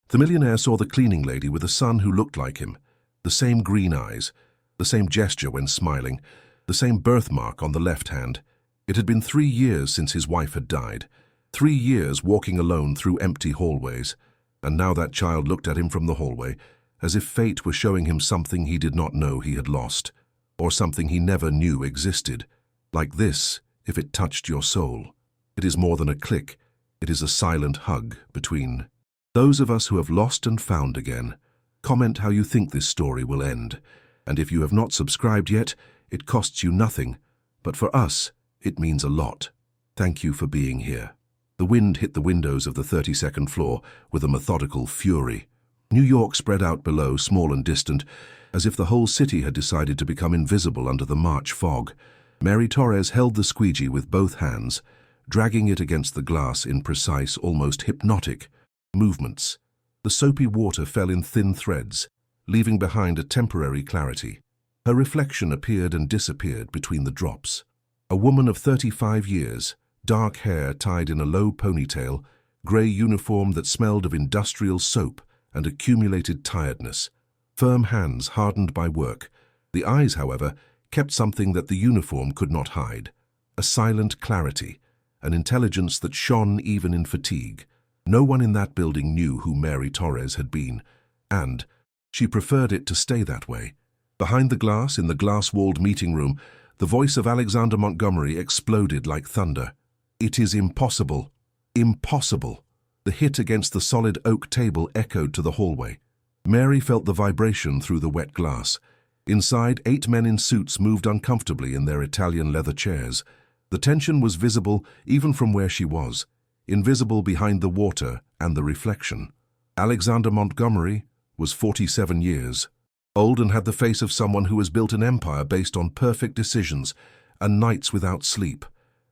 The millionaire saw the cleaning lady with a son who looked like him, the same green eyes, the same gesture when smiling, the same birthmark on the left hand. It had been 3 years since his wife had died, 3 years walking alone through empty hallways, and now that child looked at him from the hallway, as if fate were showing him something he did not know he had lost, or something he never knew existed. Like this, if it touched your soul. It is more than a click, it is a silent hug between those of us who have lost and found again. Comment how you think this story will end, and if you have not subscribed yet, it costs you nothing, but for us, it means a lot. Thank you for being here. The wind hit the windows of the 32nd floor with a methodical fury. New York spread out below, small and distant, as if the whole city had decided to become invisible under the March fog. Mary Torres held the squeegee with both hands, dragging it against the glass in precise, almost hypnotic movements. The soapy water fell in thin threads, leaving behind a temporary clarity. Her reflection appeared and disappeared between the drops. A woman of 35 years, dark hair tied in a low ponytail, grey uniform that smelled of industrial soap and accumulated tiredness. Firm hands hardened by work. The eyes, however, kept something that the uniform could not hide. A silent clarity, an intelligence that shone even in fatigue. No one in that building knew who Mary Torres had been, and she preferred it to stay that way. Behind the glass, in the glass-walled meeting room, the voice of Alexander Montgomery exploded like thunder. "It is impossible. Impossible." The hit against the solid oak table echoed to the hallway. Mary felt the vibration through the wet glass. Inside, 8 men in suits moved uncomfortably in their Italian leather chairs. The tension was visible even from where she was, invisible behind the water and the reflection. Alexander Montgomery was 47 years, old and had the face of someone who has built an empire based on perfect decisions and nights without sleep.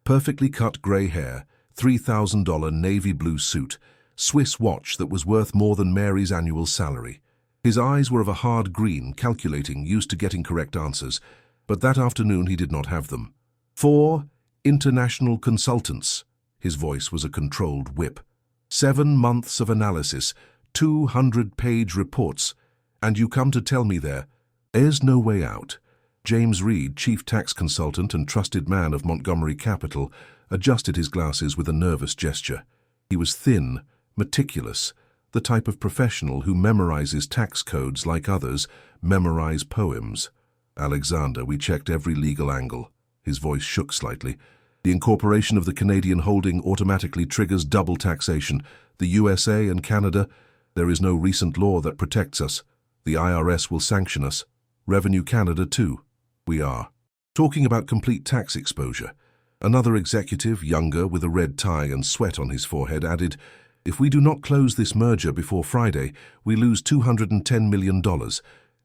Perfectly cut grey hair, $3,000 navy blue suit, Swiss watch that was worth more than Mary's annual salary. His eyes were of a hard green, calculating, used to getting correct answers, but that afternoon he did not have them. 4 international consultants. His voice was a controlled whip. 7 months of analysis, 200-page reports, and you come to tell me there's no way out. James Reed, chief tax consultant and trusted man of Montgomery Capital, adjusted his glasses with a nervous gesture. He was thin, meticulous, the type of professional who memorizes tax codes like others memorize poems. "Alexander, we checked every legal angle." His voice shook slightly. "The incorporation of the Canadian holding automatically triggers double taxation. The USA and Canada, there is no recent law that protects us. The IRS will sanction us. Revenue Canada too. We are talking about complete tax exposure." Another executive, younger, with a red tie and sweat on his forehead, added, "If we do not close this merger before Friday, we lose $210 million.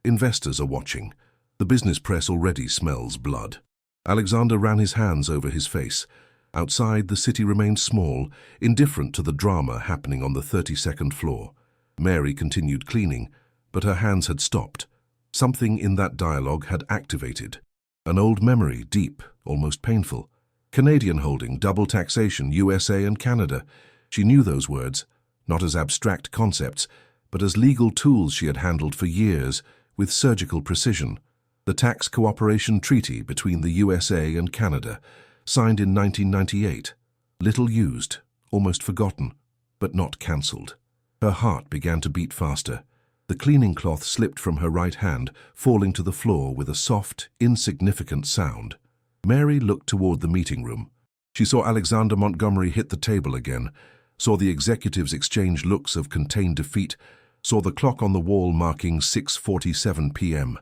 Investors are watching. The business press already smells blood." Alexander ran his hands over his face. Outside, the city remained small, indifferent to the drama happening on the 32nd floor. Mary continued cleaning, but her hands had stopped. Something in that dialogue had activated. An old memory, deep, almost painful. Canadian holding, double taxation, USA and Canada. She knew those words, not as abstract concepts, but as legal tools she had handled for years, with surgical precision. The Tax Cooperation Treaty between the USA and Canada, signed in 1998. Little used, almost forgotten, but not cancelled. Her heart began to beat faster. The cleaning cloth slipped from her right hand, falling to the floor with a soft, insignificant sound. Mary looked toward the meeting room. She saw Alexander Montgomery hit the table again, saw the executives exchange looks of contained defeat, saw the clock on the wall marking 6:47 p.m.,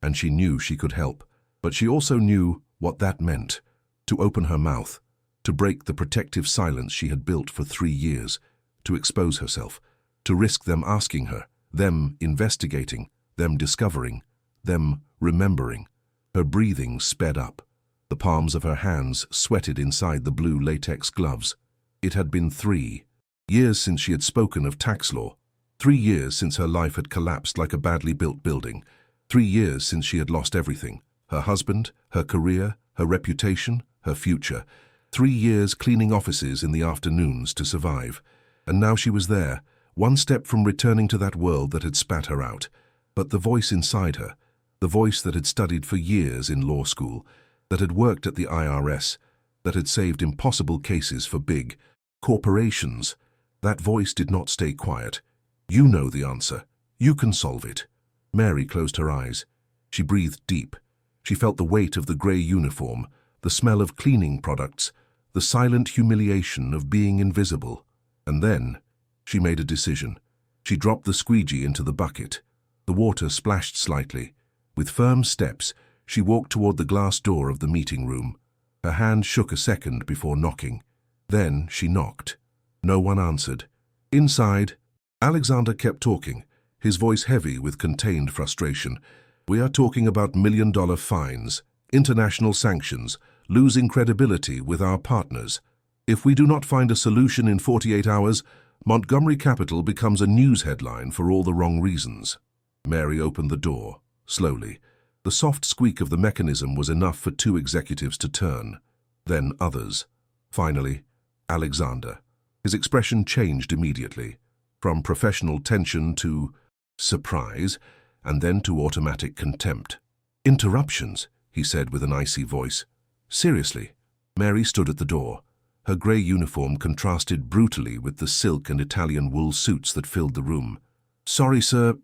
and she knew she could help. But she also knew what that meant: to open her mouth, to break the protective silence she had built for 3 years, to expose herself, to risk them asking her, them investigating, them discovering, them remembering. Her breathing sped up. The palms of her hands sweated inside the blue latex gloves. It had been 3 years since she had spoken of tax law. 3 years since her life had collapsed like a badly built building. 3 years since she had lost everything: her husband, her career, her reputation, her future. 3 years cleaning offices in the afternoons to survive. And now she was there, one step from returning to that world that had spat her out. But the voice inside her, the voice that had studied for years in law school, that had worked at the IRS, that had saved impossible cases for big corporations, that voice did not stay quiet. You know the answer. You can solve it. Mary closed her eyes. She breathed deep. She felt the weight of the grey uniform, the smell of cleaning products, the silent humiliation of being invisible. And then she made a decision. She dropped the squeegee into the bucket. The water splashed slightly. With firm steps, she walked toward the glass door of the meeting room. Her hand shook a second before knocking. Then she knocked. No one answered. Inside, Alexander kept talking, his voice heavy with contained frustration. We are talking about million-dollar fines, international sanctions, losing credibility with our partners. If we do not find a solution in 48 hours, Montgomery Capital becomes a news headline for all the wrong reasons. Mary opened the door, slowly. The soft squeak of the mechanism was enough for two executives to turn. Then others. Finally, Alexander. His expression changed immediately, from professional tension to surprise, and then to automatic contempt. Interruptions, he said with an icy voice. Seriously. Mary stood at the door. Her grey uniform contrasted brutally with the silk and Italian wool suits that filled the room. Sorry, sir,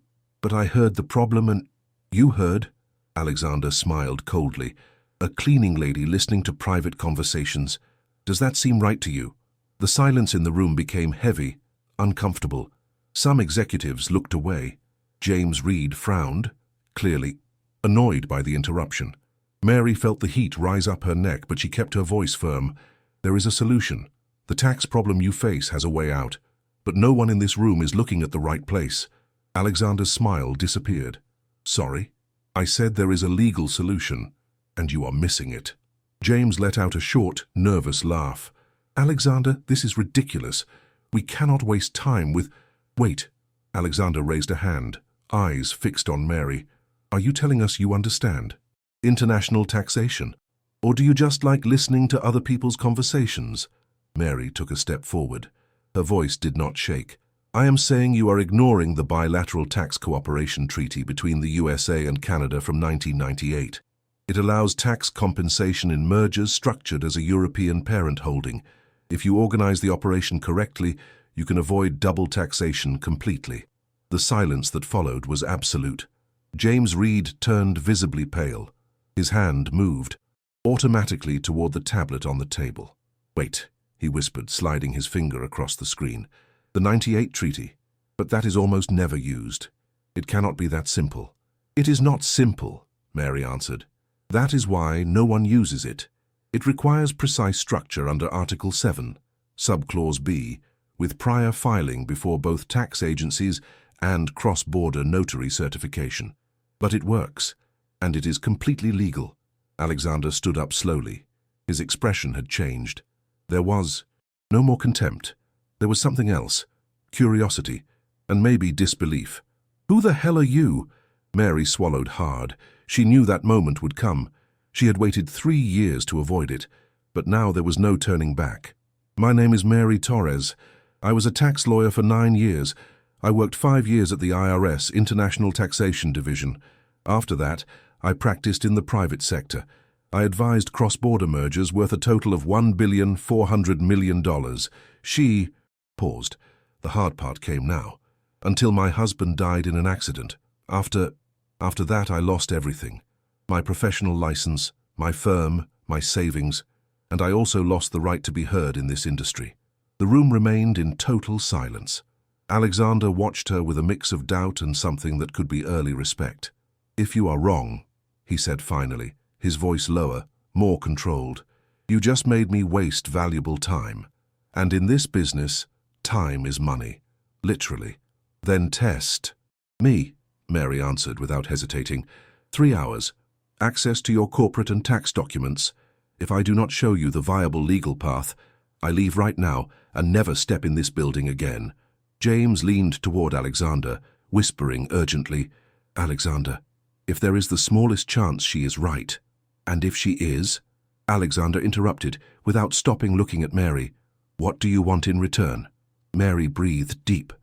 but I heard the problem and... You heard? Alexander smiled coldly. A cleaning lady listening to private conversations. Does that seem right to you? The silence in the room became heavy, uncomfortable. Some executives looked away. James Reed frowned, clearly annoyed by the interruption. Mary felt the heat rise up her neck, but she kept her voice firm. There is a solution. The tax problem you face has a way out. But no one in this room is looking at the right place. Alexander's smile disappeared. Sorry? I said there is a legal solution, and you are missing it. James let out a short, nervous laugh. Alexander, this is ridiculous. We cannot waste time with... Wait. Alexander raised a hand, eyes fixed on Mary. Are you telling us you understand? International taxation? Or do you just like listening to other people's conversations? Mary took a step forward. Her voice did not shake. I am saying you are ignoring the bilateral tax cooperation treaty between the USA and Canada from 1998. It allows tax compensation in mergers structured as a European parent holding. If you organize the operation correctly, you can avoid double taxation completely. The silence that followed was absolute. James Reed turned visibly pale. His hand moved automatically toward the tablet on the table. Wait, he whispered, sliding his finger across the screen. The 98 treaty. But that is almost never used. It cannot be that simple. It is not simple, Mary answered. That is why no one uses it. It requires precise structure under Article 7, Subclause B, with prior filing before both tax agencies and cross-border notary certification. But it works, and it is completely legal. Alexander stood up slowly. His expression had changed. There was no more contempt. There was something else, curiosity, and maybe disbelief. Who the hell are you? Mary swallowed hard. She knew that moment would come. She had waited 3 years to avoid it, but now there was no turning back. My name is Mary Torres. I was a tax lawyer for 9 years. I worked 5 years at the IRS International Taxation Division. After that, I practiced in the private sector. I advised cross-border mergers worth a total of $1,400,000,000. She paused. The hard part came now. Until my husband died in an accident. After that, I lost everything. My professional license, my firm, my savings, and I also lost the right to be heard in this industry. The room remained in total silence. Alexander watched her with a mix of doubt and something that could be early respect. If you are wrong, he said finally, his voice lower, more controlled, you just made me waste valuable time. And in this business, time is money. Literally. Then test. Me, Mary answered without hesitating. 3 hours. Access to your corporate and tax documents. If I do not show you the viable legal path, I leave right now and never step in this building again. James leaned toward Alexander, whispering urgently, Alexander, if there is the smallest chance she is right, and if she is? Alexander interrupted, without stopping looking at Mary. What do you want in return? Mary breathed deep.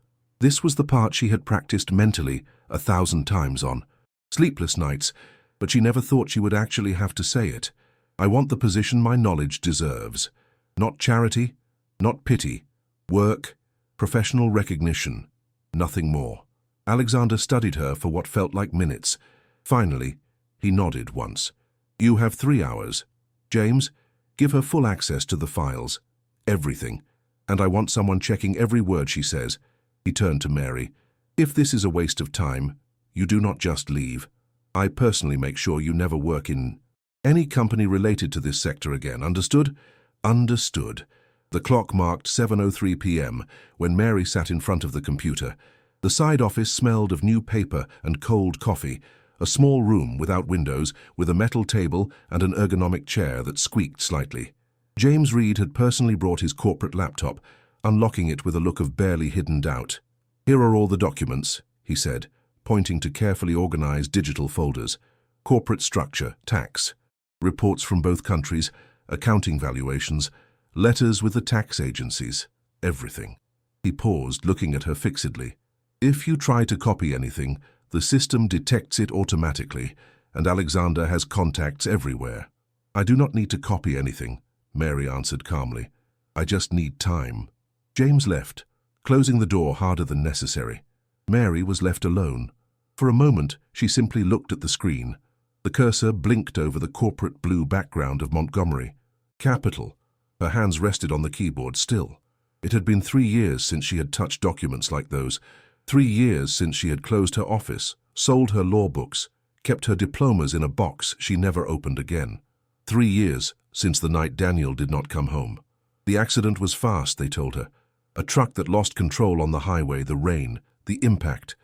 This was the part she had practiced mentally 1,000 times on. Sleepless nights, but she never thought she would actually have to say it. I want the position my knowledge deserves. Not charity, not pity. Work, professional recognition. Nothing more. Alexander studied her for what felt like minutes. Finally, he nodded once. You have 3 hours. James, give her full access to the files. Everything. And I want someone checking every word she says. He turned to Mary. If this is a waste of time, you do not just leave. I personally make sure you never work in any company related to this sector again. Understood? Understood. The clock marked 7:03 p.m. when Mary sat in front of the computer. The side office smelled of new paper and cold coffee, a small room without windows with a metal table and an ergonomic chair that squeaked slightly. James Reed had personally brought his corporate laptop, unlocking it with a look of barely hidden doubt. Here are all the documents, he said, pointing to carefully organized digital folders. Corporate structure, tax, reports from both countries, accounting valuations, letters with the tax agencies, everything. He paused, looking at her fixedly. If you try to copy anything, the system detects it automatically, and Alexander has contacts everywhere. I do not need to copy anything, Mary answered calmly. I just need time. James left, closing the door harder than necessary. Mary was left alone. For a moment, she simply looked at the screen. The cursor blinked over the corporate blue background of Montgomery. Capital. Her hands rested on the keyboard still. It had been 3 years since she had touched documents like those. 3 years since she had closed her office, sold her law books, kept her diplomas in a box she never opened again. 3 years since the night Daniel did not come home. The accident was fast, they told her. A truck that lost control on the highway, the rain, the impact.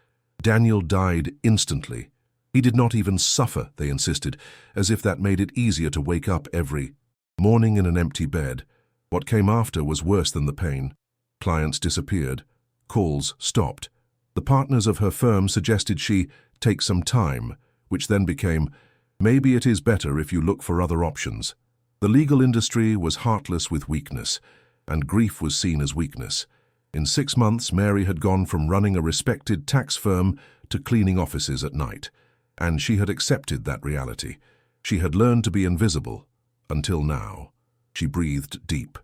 Daniel died instantly. He did not even suffer, they insisted, as if that made it easier to wake up every morning in an empty bed. What came after was worse than the pain. Clients disappeared. Calls stopped. The partners of her firm suggested she take some time, which then became, maybe it is better if you look for other options. The legal industry was heartless with weakness, and grief was seen as weakness. In 6 months, Mary had gone from running a respected tax firm to cleaning offices at night, and she had accepted that reality. She had learned to be invisible, until now. She breathed deep,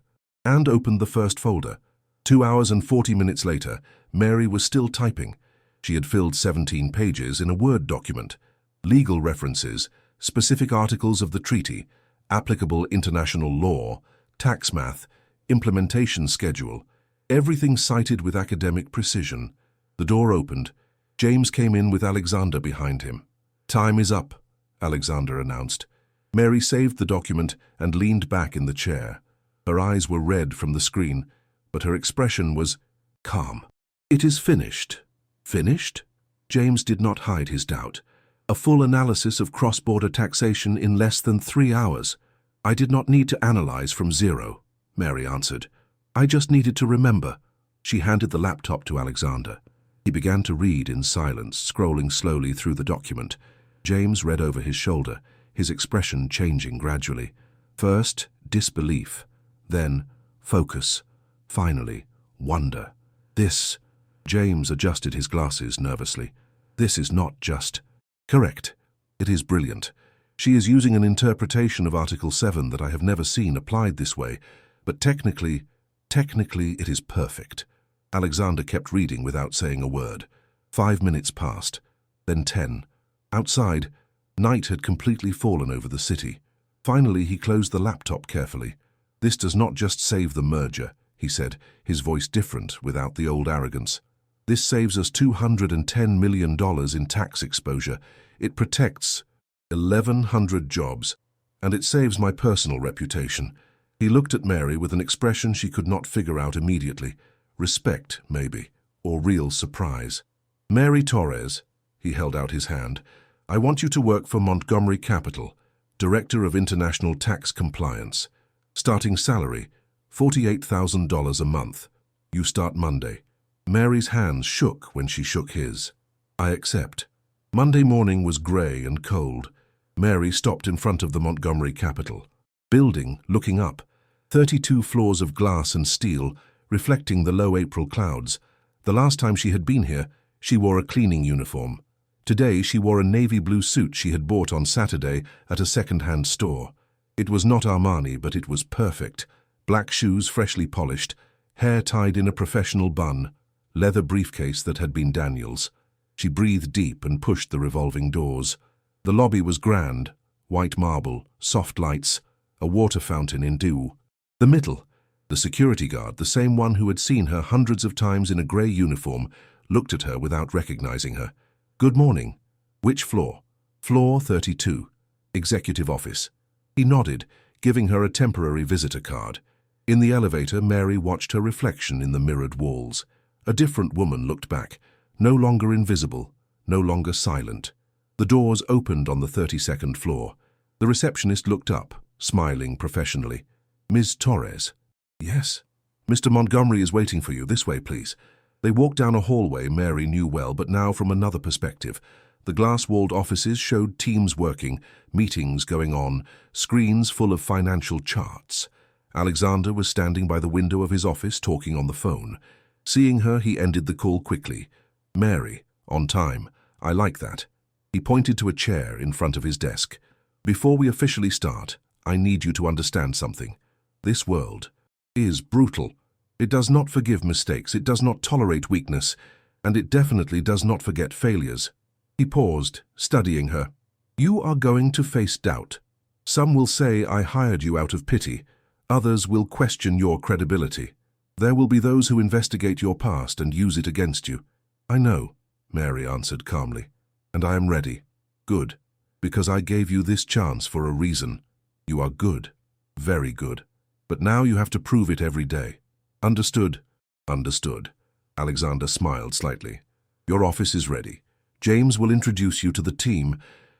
and opened the first folder. 2 hours and 40 minutes later, Mary was still typing. She had filled 17 pages in a Word document. Legal references, specific articles of the treaty, applicable international law, tax math, implementation schedule, everything cited with academic precision. The door opened. James came in with Alexander behind him. Time is up, Alexander announced. Mary saved the document and leaned back in the chair. Her eyes were red from the screen, but her expression was calm. It is finished. Finished? James did not hide his doubt. A full analysis of cross-border taxation in less than 3 hours. I did not need to analyze from zero, Mary answered. I just needed to remember. She handed the laptop to Alexander. He began to read in silence, scrolling slowly through the document. James read over his shoulder, his expression changing gradually. First, disbelief. Then, focus. Finally, wonder. This. James adjusted his glasses nervously. This is not just. Correct. It is brilliant. She is using an interpretation of Article 7 that I have never seen applied this way, but technically it is perfect. Alexander kept reading without saying a word. 5 minutes passed, then 10. Outside, night had completely fallen over the city. Finally, he closed the laptop carefully. This does not just save the merger, he said, his voice different without the old arrogance. This saves us $210 million in tax exposure. It protects 1,100 jobs, and it saves my personal reputation. He looked at Mary with an expression she could not figure out immediately. Respect, maybe, or real surprise. Mary Torres, he held out his hand, I want you to work for Montgomery Capital, Director of International Tax Compliance. Starting salary, $48,000 a month. You start Monday. Mary's hands shook when she shook his. I accept. Monday morning was grey and cold. Mary stopped in front of the Montgomery Capital. Building, looking up. 32 floors of glass and steel, reflecting the low April clouds. The last time she had been here, she wore a cleaning uniform. Today she wore a navy blue suit she had bought on Saturday at a second-hand store. It was not Armani, but it was perfect. Black shoes freshly polished, hair tied in a professional bun, leather briefcase that had been Daniel's. She breathed deep and pushed the revolving doors. The lobby was grand, white marble, soft lights, a water fountain in dew. The middle, the security guard, the same one who had seen her hundreds of times in a grey uniform, looked at her without recognizing her. "Good morning. Which floor?" "Floor 32, executive office." He nodded, giving her a temporary visitor card. In the elevator, Mary watched her reflection in the mirrored walls. A different woman looked back, no longer invisible, no longer silent. The doors opened on the 32nd floor. The receptionist looked up, smiling professionally. "Ms. Torres?" "Yes." "Mr. Montgomery is waiting for you. This way, please." They walked down a hallway Mary knew well, but now from another perspective. The glass-walled offices showed teams working, meetings going on, screens full of financial charts. Alexander was standing by the window of his office talking on the phone. Seeing her, he ended the call quickly. "Mary, on time. I like that." He pointed to a chair in front of his desk. "Before we officially start, I need you to understand something. This world is brutal. It does not forgive mistakes, it does not tolerate weakness, and it definitely does not forget failures." He paused, studying her. "You are going to face doubt. Some will say I hired you out of pity. Others will question your credibility. There will be those who investigate your past and use it against you." "I know," Mary answered calmly, "and I am ready." "Good, because I gave you this chance for a reason. You are good, very good. But now you have to prove it every day." "Understood." "Understood." Alexander smiled slightly. "Your office is ready. James will introduce you to the team,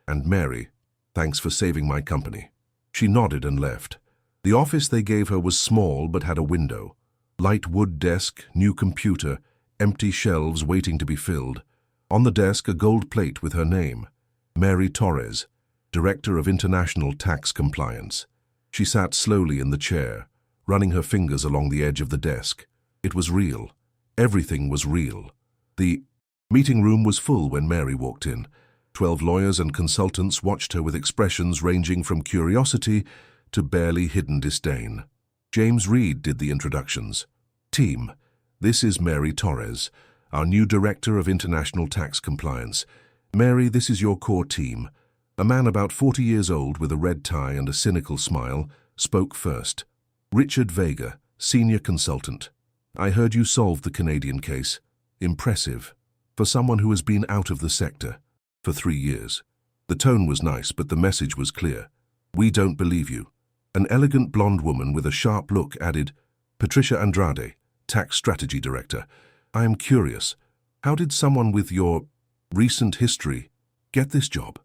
and Mary, thanks for saving my company." She nodded and left. The office they gave her was small but had a window. Light wood desk, new computer, empty shelves waiting to be filled. On the desk, a gold plate with her name. Mary Torres, Director of International Tax Compliance. She sat slowly in the chair, running her fingers along the edge of the desk. It was real. Everything was real. The meeting room was full when Mary walked in. 12 lawyers and consultants watched her with expressions ranging from curiosity to barely hidden disdain. James Reed did the introductions. "Team, this is Mary Torres, our new Director of International Tax Compliance. Mary, this is your core team." A man about 40 years old with a red tie and a cynical smile spoke first. "Richard Vega, Senior Consultant. I heard you solved the Canadian case. Impressive. For someone who has been out of the sector for 3 years." The tone was nice, but the message was clear. "We don't believe you." An elegant blonde woman with a sharp look added, "Patricia Andrade, Tax Strategy Director. I am curious. How did someone with your recent history get this job?"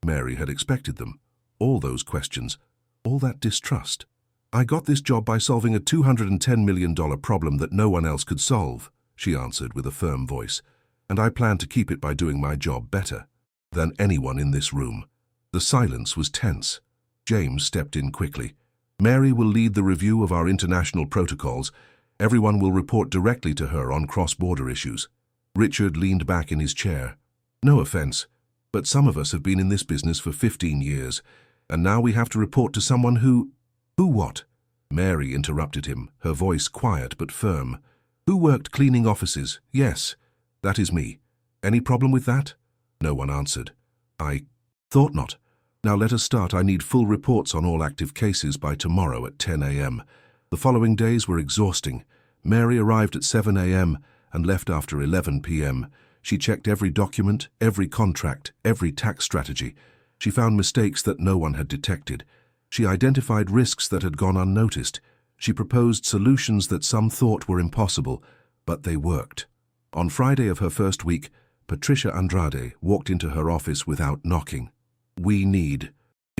Mary had expected them. All those questions, all that distrust. "I got this job by solving a $210 million problem that no one else could solve," she answered with a firm voice. "And I plan to keep it by doing my job better than anyone in this room." The silence was tense. James stepped in quickly. "Mary will lead the review of our international protocols. Everyone will report directly to her on cross-border issues." Richard leaned back in his chair. "No offense, but some of us have been in this business for 15 years, and now we have to report to someone who..." "Who what?" Mary interrupted him, her voice quiet but firm. "Who worked cleaning offices? Yes, that is me. Any problem with that?" No one answered. "I thought not. Now let us start. I need full reports on all active cases by tomorrow at 10 a.m. The following days were exhausting. Mary arrived at 7 a.m. and left after 11 p.m. She checked every document, every contract, every tax strategy. She found mistakes that no one had detected. She identified risks that had gone unnoticed. She proposed solutions that some thought were impossible, but they worked. On Friday of her first week, Patricia Andrade walked into her office without knocking. "We need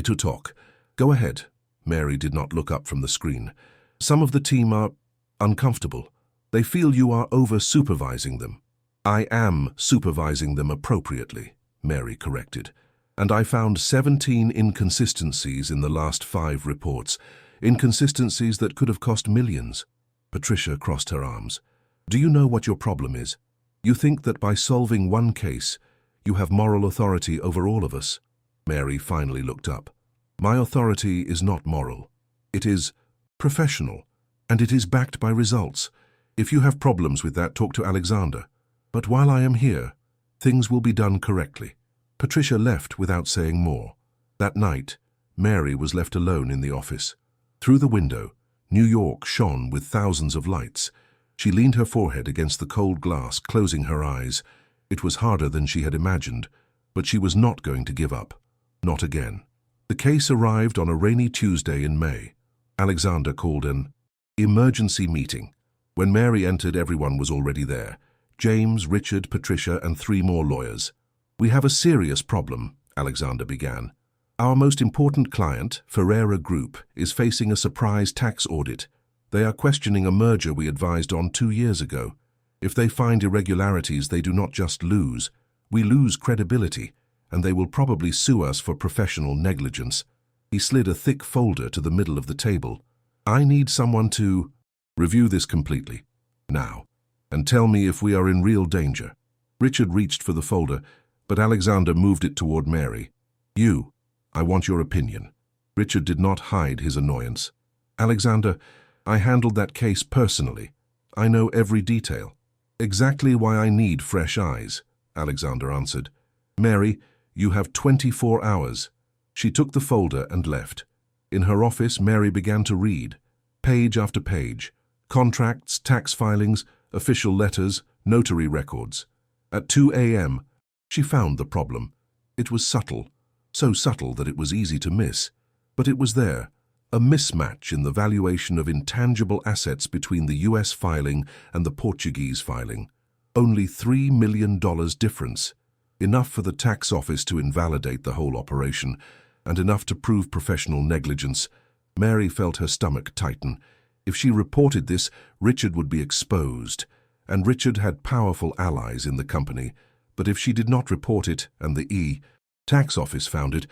to talk." "Go ahead." Mary did not look up from the screen. "Some of the team are uncomfortable. They feel you are over-supervising them." "I am supervising them appropriately," Mary corrected. "And I found 17 inconsistencies in the last 5 reports. Inconsistencies that could have cost millions." Patricia crossed her arms. "Do you know what your problem is?" You think that by solving one case, you have moral authority over all of us? Mary finally looked up. My authority is not moral. It is professional, and it is backed by results. If you have problems with that, talk to Alexander. But while I am here, things will be done correctly. Patricia left without saying more. That night, Mary was left alone in the office. Through the window, New York shone with thousands of lights. She leaned her forehead against the cold glass, closing her eyes. It was harder than she had imagined, but she was not going to give up. Not again. The case arrived on a rainy Tuesday in May. Alexander called an emergency meeting. When Mary entered, everyone was already there. James, Richard, Patricia, and 3 more lawyers. We have a serious problem, Alexander began. Our most important client, Ferreira Group, is facing a surprise tax audit. They are questioning a merger we advised on 2 years ago. If they find irregularities, they do not just lose. We lose credibility, and they will probably sue us for professional negligence. He slid a thick folder to the middle of the table. I need someone to review this completely, now, and tell me if we are in real danger. Richard reached for the folder, but Alexander moved it toward Mary. I want your opinion. Richard did not hide his annoyance. Alexander, I handled that case personally. I know every detail. Exactly why I need fresh eyes, Alexander answered. Mary, you have 24 hours. She took the folder and left. In her office, Mary began to read. Page after page. Contracts, tax filings, official letters, notary records. At 2 a.m., she found the problem. It was subtle, so subtle that it was easy to miss. But it was there, a mismatch in the valuation of intangible assets between the U.S. filing and the Portuguese filing. Only $3 million difference. Enough for the tax office to invalidate the whole operation, and enough to prove professional negligence. Mary felt her stomach tighten. If she reported this, Richard would be exposed, and Richard had powerful allies in the company. But if she did not report it, and the tax office found it,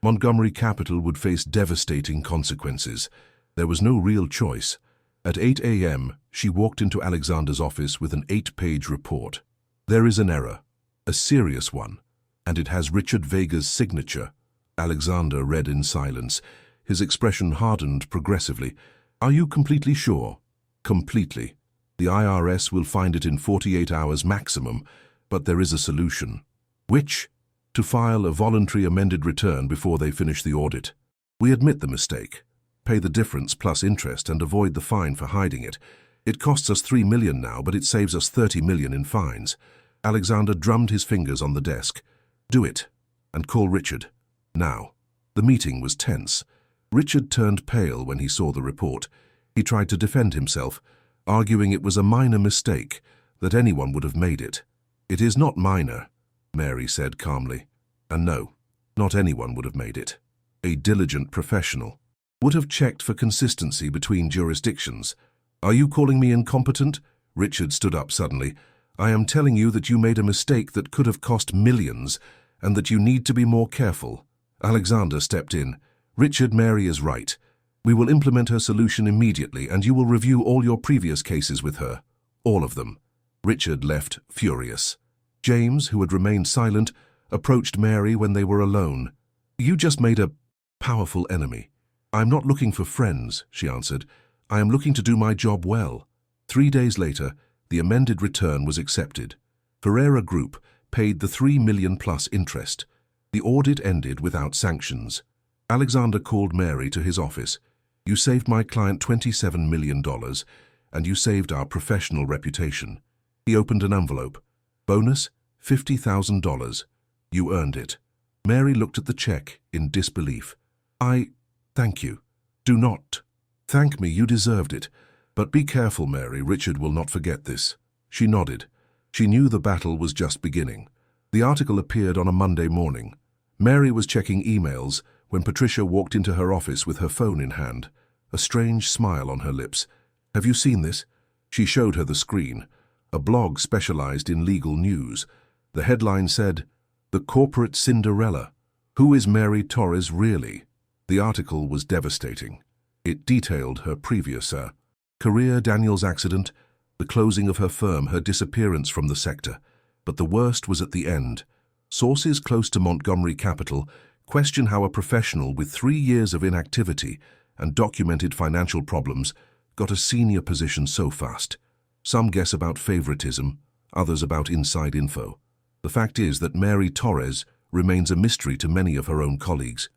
Montgomery Capital would face devastating consequences. There was no real choice. At 8 a.m., she walked into Alexander's office with an 8-page report. There is an error, a serious one, and it has Richard Vega's signature. Alexander read in silence. His expression hardened progressively. Are you completely sure? Completely. The IRS will find it in 48 hours maximum, but there is a solution. Which? To file a voluntary amended return before they finish the audit. We admit the mistake, pay the difference plus interest and avoid the fine for hiding it. It costs us $3 million now, but it saves us $30 million in fines. Alexander drummed his fingers on the desk. Do it, and call Richard. Now. The meeting was tense. Richard turned pale when he saw the report. He tried to defend himself, arguing it was a minor mistake, that anyone would have made it. It is not minor, Mary said calmly. And no, not anyone would have made it. A diligent professional would have checked for consistency between jurisdictions. Are you calling me incompetent? Richard stood up suddenly. I am telling you that you made a mistake that could have cost millions, and that you need to be more careful. Alexander stepped in. Richard, Mary is right. We will implement her solution immediately, and you will review all your previous cases with her. All of them. Richard left furious. James, who had remained silent, approached Mary when they were alone. You just made a powerful enemy. I'm not looking for friends, she answered. I am looking to do my job well. 3 days later, the amended return was accepted. Ferreira Group paid the $3 million plus interest. The audit ended without sanctions. Alexander called Mary to his office. You saved my client $27 million, and you saved our professional reputation. He opened an envelope. Bonus, $50,000. You earned it. Mary looked at the check in disbelief. Thank you. Do not. Thank me, you deserved it. But be careful, Mary, Richard will not forget this. She nodded. She knew the battle was just beginning. The article appeared on a Monday morning. Mary was checking emails when Patricia walked into her office with her phone in hand, a strange smile on her lips. Have you seen this? She showed her the screen. A blog specialized in legal news. The headline said, The Corporate Cinderella. Who is Mary Torres really? The article was devastating. It detailed her previous career, Daniel's accident, The closing of her firm, her disappearance from the sector. But the worst was at the end. Sources close to Montgomery Capital question how a professional with 3 years of inactivity and documented financial problems got a senior position so fast. Some guess about favoritism, others about inside info. The fact is that Mary Torres remains a mystery to many of her own colleagues.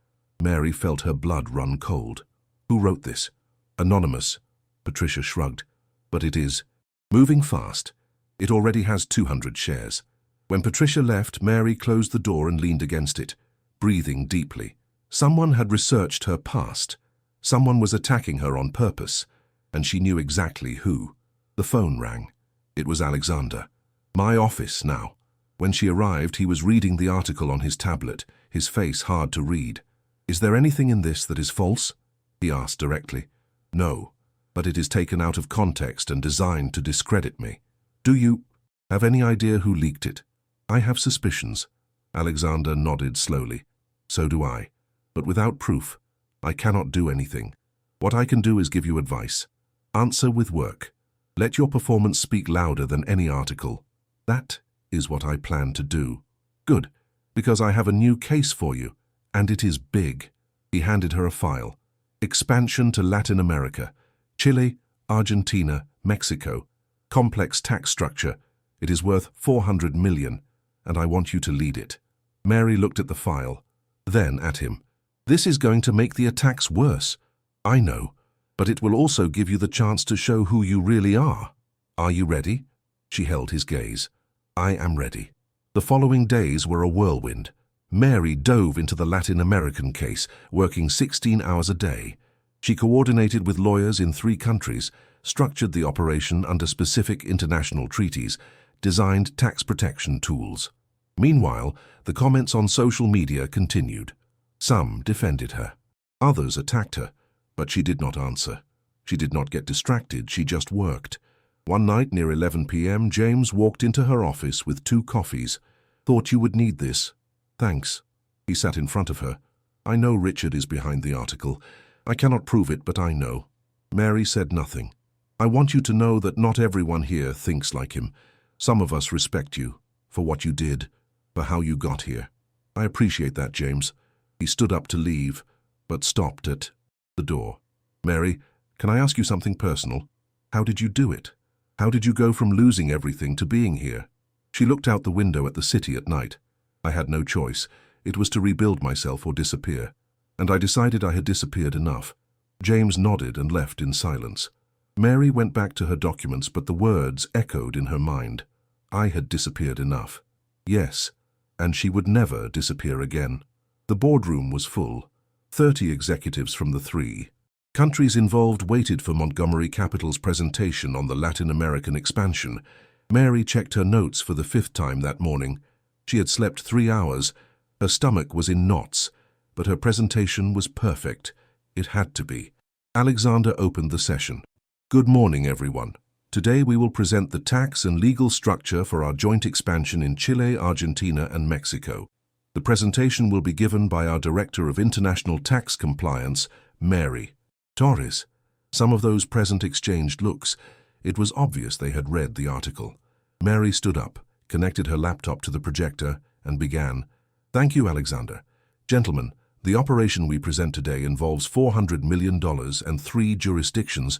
Mary felt her blood run cold. Who wrote this? Anonymous. Patricia shrugged. But it is. Moving fast. It already has 200 shares. When Patricia left, Mary closed the door and leaned against it, breathing deeply. Someone had researched her past. Someone was attacking her on purpose, and she knew exactly who. The phone rang. It was Alexander. My office now. When she arrived, he was reading the article on his tablet, his face hard to read. Is there anything in this that is false? He asked directly. No, but it is taken out of context and designed to discredit me. Do you have any idea who leaked it? I have suspicions. Alexander nodded slowly. So do I. But without proof, I cannot do anything. What I can do is give you advice. Answer with work. Let your performance speak louder than any article. That is what I plan to do. Good, because I have a new case for you, and it is big. He handed her a file. Expansion to Latin America. Chile, Argentina, Mexico. Complex tax structure. It is worth 400 million, and I want you to lead it. Mary looked at the file, then at him. This is going to make the attacks worse. I know, but it will also give you the chance to show who you really are. Are you ready? She held his gaze. I am ready. The following days were a whirlwind. Mary dove into the Latin American case, working 16 hours a day. She coordinated with lawyers in 3 countries, structured the operation under specific international treaties, designed tax protection tools. Meanwhile, the comments on social media continued. Some defended her. Others attacked her, but she did not answer. She did not get distracted, she just worked. One night near 11 p.m., James walked into her office with 2 coffees. Thought you would need this. Thanks. He sat in front of her. I know Richard is behind the article. I cannot prove it, but I know. Mary said nothing. I want you to know that not everyone here thinks like him. Some of us respect you, for what you did, for how you got here. I appreciate that, James. He stood up to leave, but stopped at the door. Mary, can I ask you something personal? How did you do it? How did you go from losing everything to being here? She looked out the window at the city at night. I had no choice. It was to rebuild myself or disappear. And I decided I had disappeared enough. James nodded and left in silence. Mary went back to her documents, but the words echoed in her mind. I had disappeared enough. Yes, and she would never disappear again. The boardroom was full. 30 executives from the 3 countries involved waited for Montgomery Capital's presentation on the Latin American expansion. Mary checked her notes for the 5th time that morning. She had slept 3 hours. Her stomach was in knots, but her presentation was perfect. It had to be. Alexander opened the session. Good morning, everyone. Today we will present the tax and legal structure for our joint expansion in Chile, Argentina, and Mexico. The presentation will be given by our Director of International Tax Compliance, Mary Torres. Some of those present exchanged looks. It was obvious they had read the article. Mary stood up, connected her laptop to the projector, and began. Thank you, Alexander. Gentlemen, the operation we present today involves $400 million and 3 jurisdictions,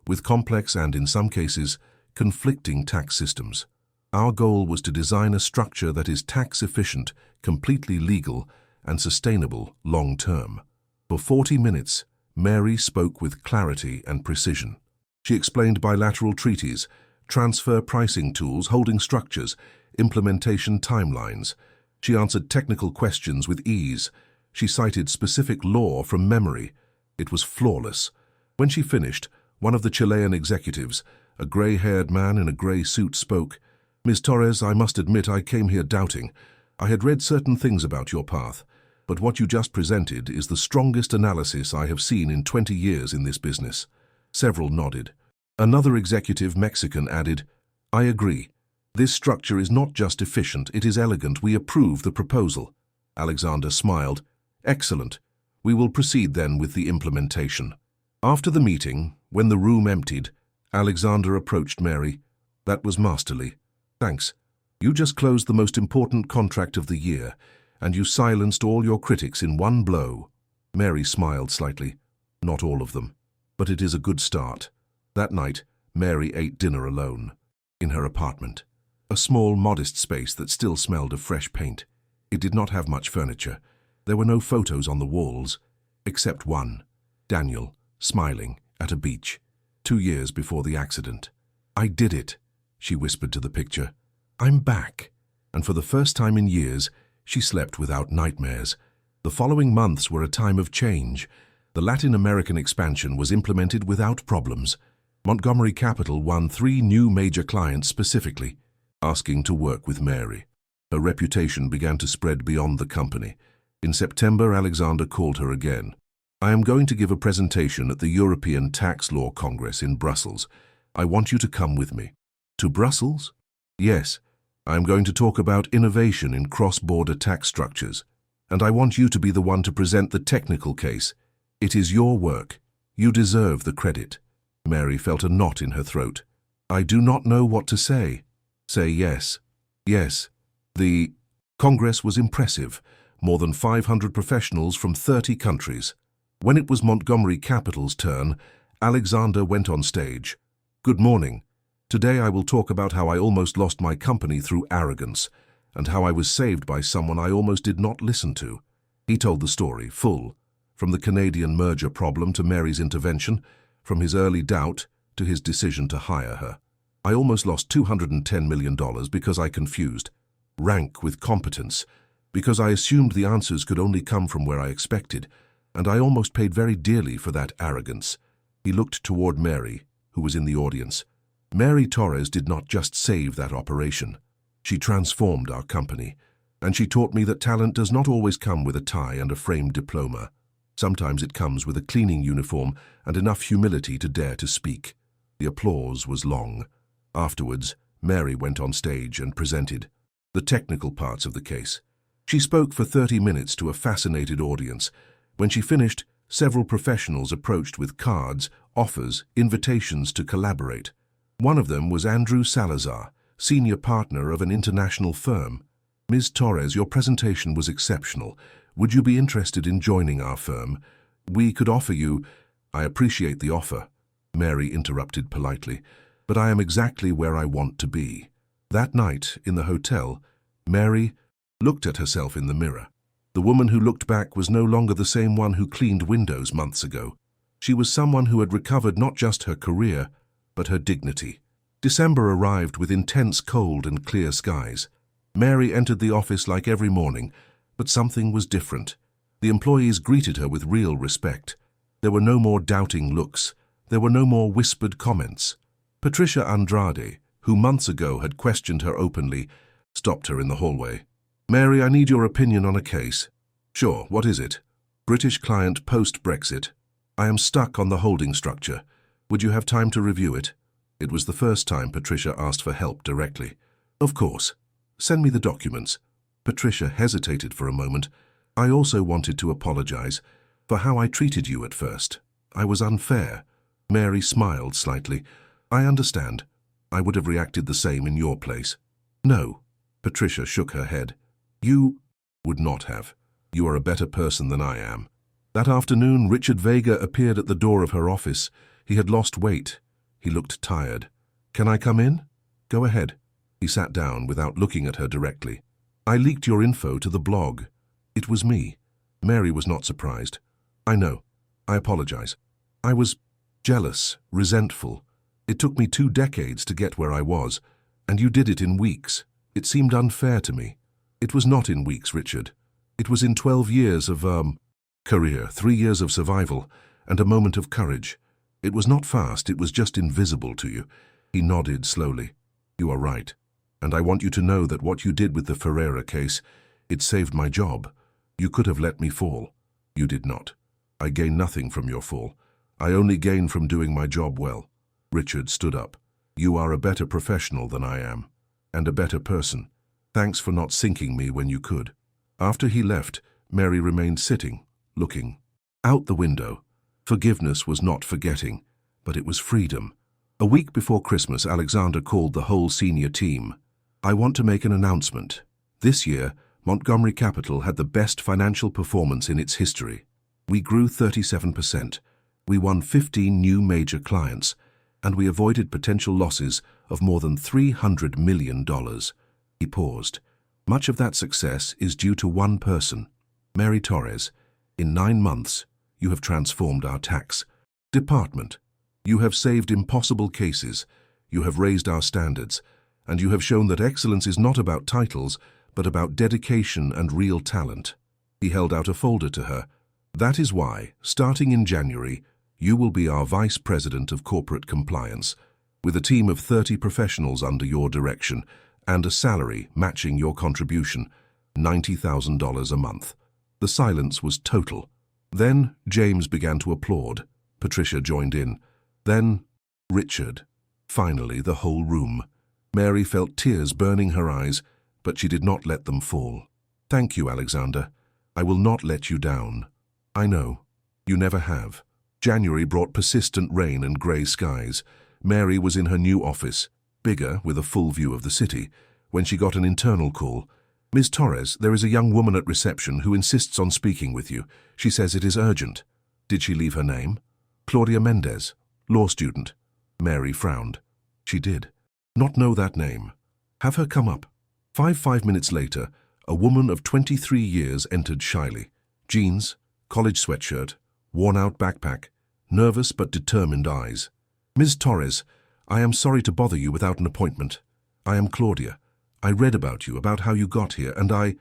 with complex and, in some cases, conflicting tax systems. Our goal was to design a structure that is tax-efficient, completely legal, and sustainable long-term. For 40 minutes, Mary spoke with clarity and precision. She explained bilateral treaties, transfer pricing tools, holding structures, implementation timelines. She answered technical questions with ease. She cited specific law from memory. It was flawless. When she finished, one of the Chilean executives, a gray-haired man in a gray suit, spoke. Ms. Torres, I must admit I came here doubting. I had read certain things about your path, but what you just presented is the strongest analysis I have seen in 20 years in this business. Several nodded. Another executive, Mexican, added, I agree. This structure is not just efficient, it is elegant. We approve the proposal. Alexander smiled. Excellent. We will proceed then with the implementation. After the meeting, when the room emptied, Alexander approached Mary. That was masterly. Thanks. You just closed the most important contract of the year, and you silenced all your critics in one blow. Mary smiled slightly. Not all of them. But it is a good start. That night, Mary ate dinner alone. In her apartment. A small, modest space that still smelled of fresh paint. It did not have much furniture. There were no photos on the walls, except one. Daniel, smiling, at a beach, 2 years before the accident. I did it, she whispered to the picture. I'm back. And for the first time in years, she slept without nightmares. The following months were a time of change. The Latin American expansion was implemented without problems. Montgomery Capital won 3 new major clients specifically, asking to work with Mary. Her reputation began to spread beyond the company. In September, Alexander called her again. I am going to give a presentation at the European Tax Law Congress in Brussels. I want you to come with me. To Brussels? Yes. I am going to talk about innovation in cross-border tax structures. And I want you to be the one to present the technical case. It is your work. You deserve the credit. Mary felt a knot in her throat. I do not know what to say. Say yes. Yes. The Congress was impressive. More than 500 professionals from 30 countries. When it was Montgomery Capital's turn, Alexander went on stage. Good morning. Today I will talk about how I almost lost my company through arrogance, and how I was saved by someone I almost did not listen to. He told the story, full, from the Canadian merger problem to Mary's intervention, from his early doubt to his decision to hire her. I almost lost $210 million because I confused rank with competence, because I assumed the answers could only come from where I expected, and I almost paid very dearly for that arrogance. He looked toward Mary, who was in the audience. Mary Torres did not just save that operation. She transformed our company, and she taught me that talent does not always come with a tie and a framed diploma. Sometimes it comes with a cleaning uniform and enough humility to dare to speak. The applause was long. Afterwards, Mary went on stage and presented the technical parts of the case. She spoke for 30 minutes to a fascinated audience. When she finished, several professionals approached with cards, offers, invitations to collaborate. One of them was Andrew Salazar, senior partner of an international firm. Ms. Torres, your presentation was exceptional. Would you be interested in joining our firm? We could offer you— I appreciate the offer, Mary interrupted politely, but I am exactly where I want to be. That night, in the hotel, Mary looked at herself in the mirror. The woman who looked back was no longer the same one who cleaned windows months ago. She was someone who had recovered not just her career, but her dignity. December arrived with intense cold and clear skies. Mary entered the office like every morning, but something was different. The employees greeted her with real respect. There were no more doubting looks. There were no more whispered comments. Patricia Andrade, who months ago had questioned her openly, stopped her in the hallway. Mary, I need your opinion on a case. Sure, what is it? British client post-Brexit. I am stuck on the holding structure. Would you have time to review it? It was the first time Patricia asked for help directly. Of course. Send me the documents. Patricia hesitated for a moment. I also wanted to apologize for how I treated you at first. I was unfair. Mary smiled slightly. I understand. I would have reacted the same in your place. No. Patricia shook her head. You would not have. You are a better person than I am. That afternoon, Richard Vega appeared at the door of her office. He had lost weight. He looked tired. Can I come in? Go ahead. He sat down without looking at her directly. I leaked your info to the blog. It was me. Mary was not surprised. I know. I apologize. I was jealous, resentful. It took me 2 decades to get where I was, and you did it in weeks. It seemed unfair to me. It was not in weeks, Richard. It was in 12 years of, career, 3 years of survival, and a moment of courage. It was not fast, it was just invisible to you. He nodded slowly. You are right. And I want you to know that what you did with the Ferreira case, it saved my job. You could have let me fall. You did not. I gain nothing from your fall. I only gain from doing my job well. Richard stood up. You are a better professional than I am, and a better person. Thanks for not sinking me when you could. After he left, Mary remained sitting, looking out the window. Forgiveness was not forgetting, but it was freedom. A week before Christmas, Alexander called the whole senior team. I want to make an announcement. This year, Montgomery Capital had the best financial performance in its history. We grew 37%. We won 15 new major clients, and we avoided potential losses of more than $300 million. He paused. Much of that success is due to one person, Mary Torres. In 9 months, you have transformed our tax department. You have saved impossible cases. You have raised our standards, and you have shown that excellence is not about titles, but about dedication and real talent. He held out a folder to her. That is why, starting in January, you will be our Vice President of Corporate Compliance, with a team of 30 professionals under your direction and a salary matching your contribution, $90,000 a month. The silence was total. Then James began to applaud. Patricia joined in. Then Richard. Finally, the whole room. Mary felt tears burning her eyes, but she did not let them fall. Thank you, Alexander. I will not let you down. I know. You never have. January brought persistent rain and grey skies. Mary was in her new office, bigger, with a full view of the city, when she got an internal call. Ms. Torres, there is a young woman at reception who insists on speaking with you. She says it is urgent. Did she leave her name? Claudia Mendez, law student. Mary frowned. She did. Not know that name. Have her come up. 5 minutes later, a woman of 23 years entered shyly. Jeans, college sweatshirt, worn-out backpack, nervous but determined eyes. Ms. Torres, I am sorry to bother you without an appointment. I am Claudia. I read about you, about how you got here, and I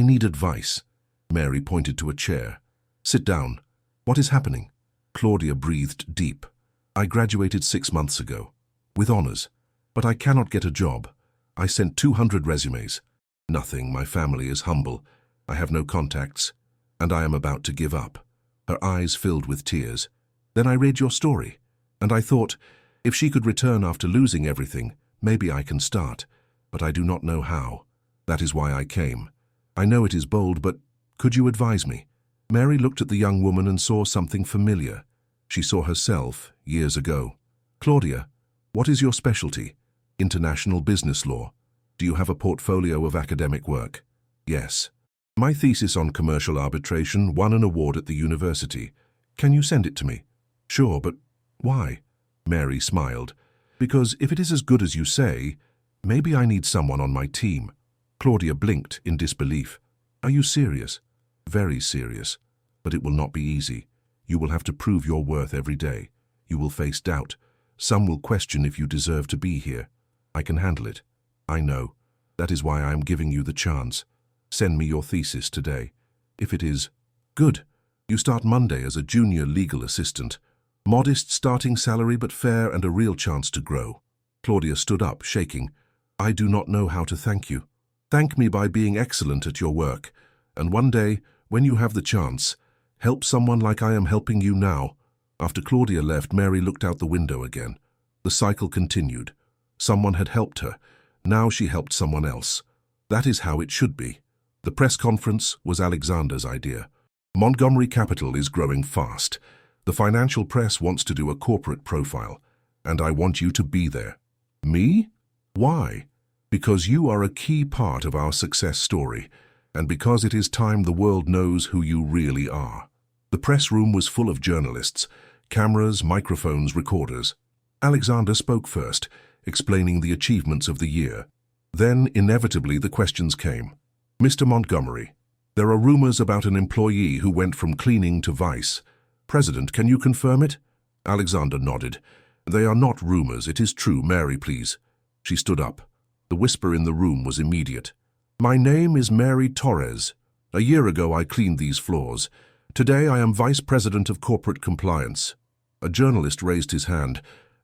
need advice. Mary pointed to a chair. Sit down. What is happening? Claudia breathed deep. I graduated 6 months ago, with honors, but I cannot get a job. I sent 200 resumes. Nothing. My family is humble. I have no contacts, and I am about to give up. Her eyes filled with tears. Then I read your story, and I thought, if she could return after losing everything, maybe I can start, but I do not know how. That is why I came. I know it is bold, but could you advise me? Mary looked at the young woman and saw something familiar. She saw herself years ago. Claudia, what is your specialty? International business law. Do you have a portfolio of academic work? Yes. My thesis on commercial arbitration won an award at the university. Can you send it to me? Sure, but why? Mary smiled. Because if it is as good as you say, maybe I need someone on my team. Claudia blinked in disbelief. Are you serious? Very serious. But it will not be easy. You will have to prove your worth every day. You will face doubt. Some will question if you deserve to be here. I can handle it. I know. That is why I am giving you the chance. Send me your thesis today. If it is good, you start Monday as a junior legal assistant. Modest starting salary, but fair and a real chance to grow. Claudia stood up, shaking. I do not know how to thank you. Thank me by being excellent at your work. And one day, when you have the chance, help someone like I am helping you now. After Claudia left, Mary looked out the window again. The cycle continued. Someone had helped her. Now she helped someone else. That is how it should be. The press conference was Alexander's idea. Montgomery Capital is growing fast. The financial press wants to do a corporate profile, and I want you to be there. Me? Why? Because you are a key part of our success story, and because it is time the world knows who you really are. The press room was full of journalists, cameras, microphones, recorders. Alexander spoke first, explaining the achievements of the year. Then, inevitably, the questions came. Mr. Montgomery, there are rumors about an employee who went from cleaning to vice. President, can you confirm it? Alexander nodded. They are not rumors, it is true. Mary, please. She stood up. The whisper in the room was immediate. My name is Mary Torres. A year ago I cleaned these floors. Today I am Vice President of Corporate Compliance. A journalist raised his hand.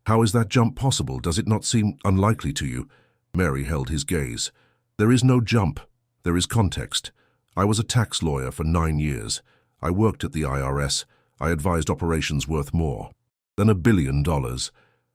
How is that jump possible? Does it not seem unlikely to you? Mary held his gaze. There is no jump. There is context. I was a tax lawyer for 9 years. I worked at the IRS. I advised operations worth more than $1 billion,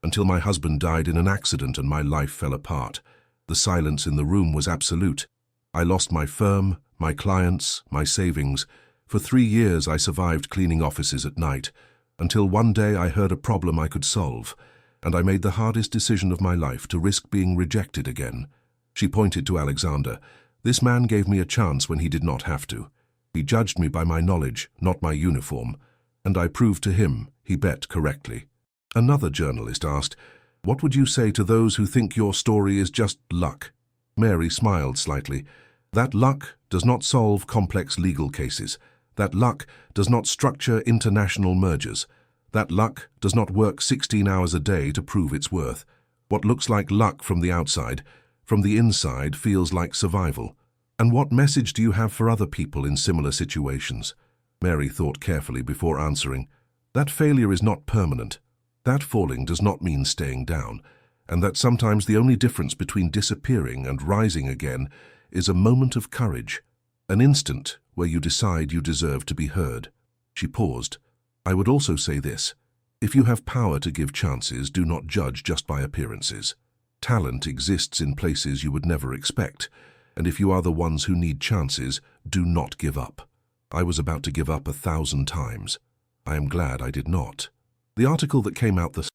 until my husband died in an accident and my life fell apart. The silence in the room was absolute. I lost my firm, my clients, my savings. For 3 years I survived cleaning offices at night, until one day I heard a problem I could solve. and I made the hardest decision of my life to risk being rejected again." She pointed to Alexander. "This man gave me a chance when he did not have to. He judged me by my knowledge, not my uniform, and I proved to him he bet correctly." Another journalist asked, "What would you say to those who think your story is just luck?" Mary smiled slightly. "That luck does not solve complex legal cases. That luck does not structure international mergers. That luck does not work 16 hours a day to prove its worth. What looks like luck from the outside, from the inside feels like survival. And what message do you have for other people in similar situations?" Mary thought carefully before answering, "That failure is not permanent. That falling does not mean staying down, and that sometimes the only difference between disappearing and rising again is a moment of courage, an instant where you decide you deserve to be heard." She paused. "I would also say this. If you have power to give chances, do not judge just by appearances. Talent exists in places you would never expect, and if you are the ones who need chances, do not give up." I was about to give up 1,000 times. I am glad I did not. The article that came out the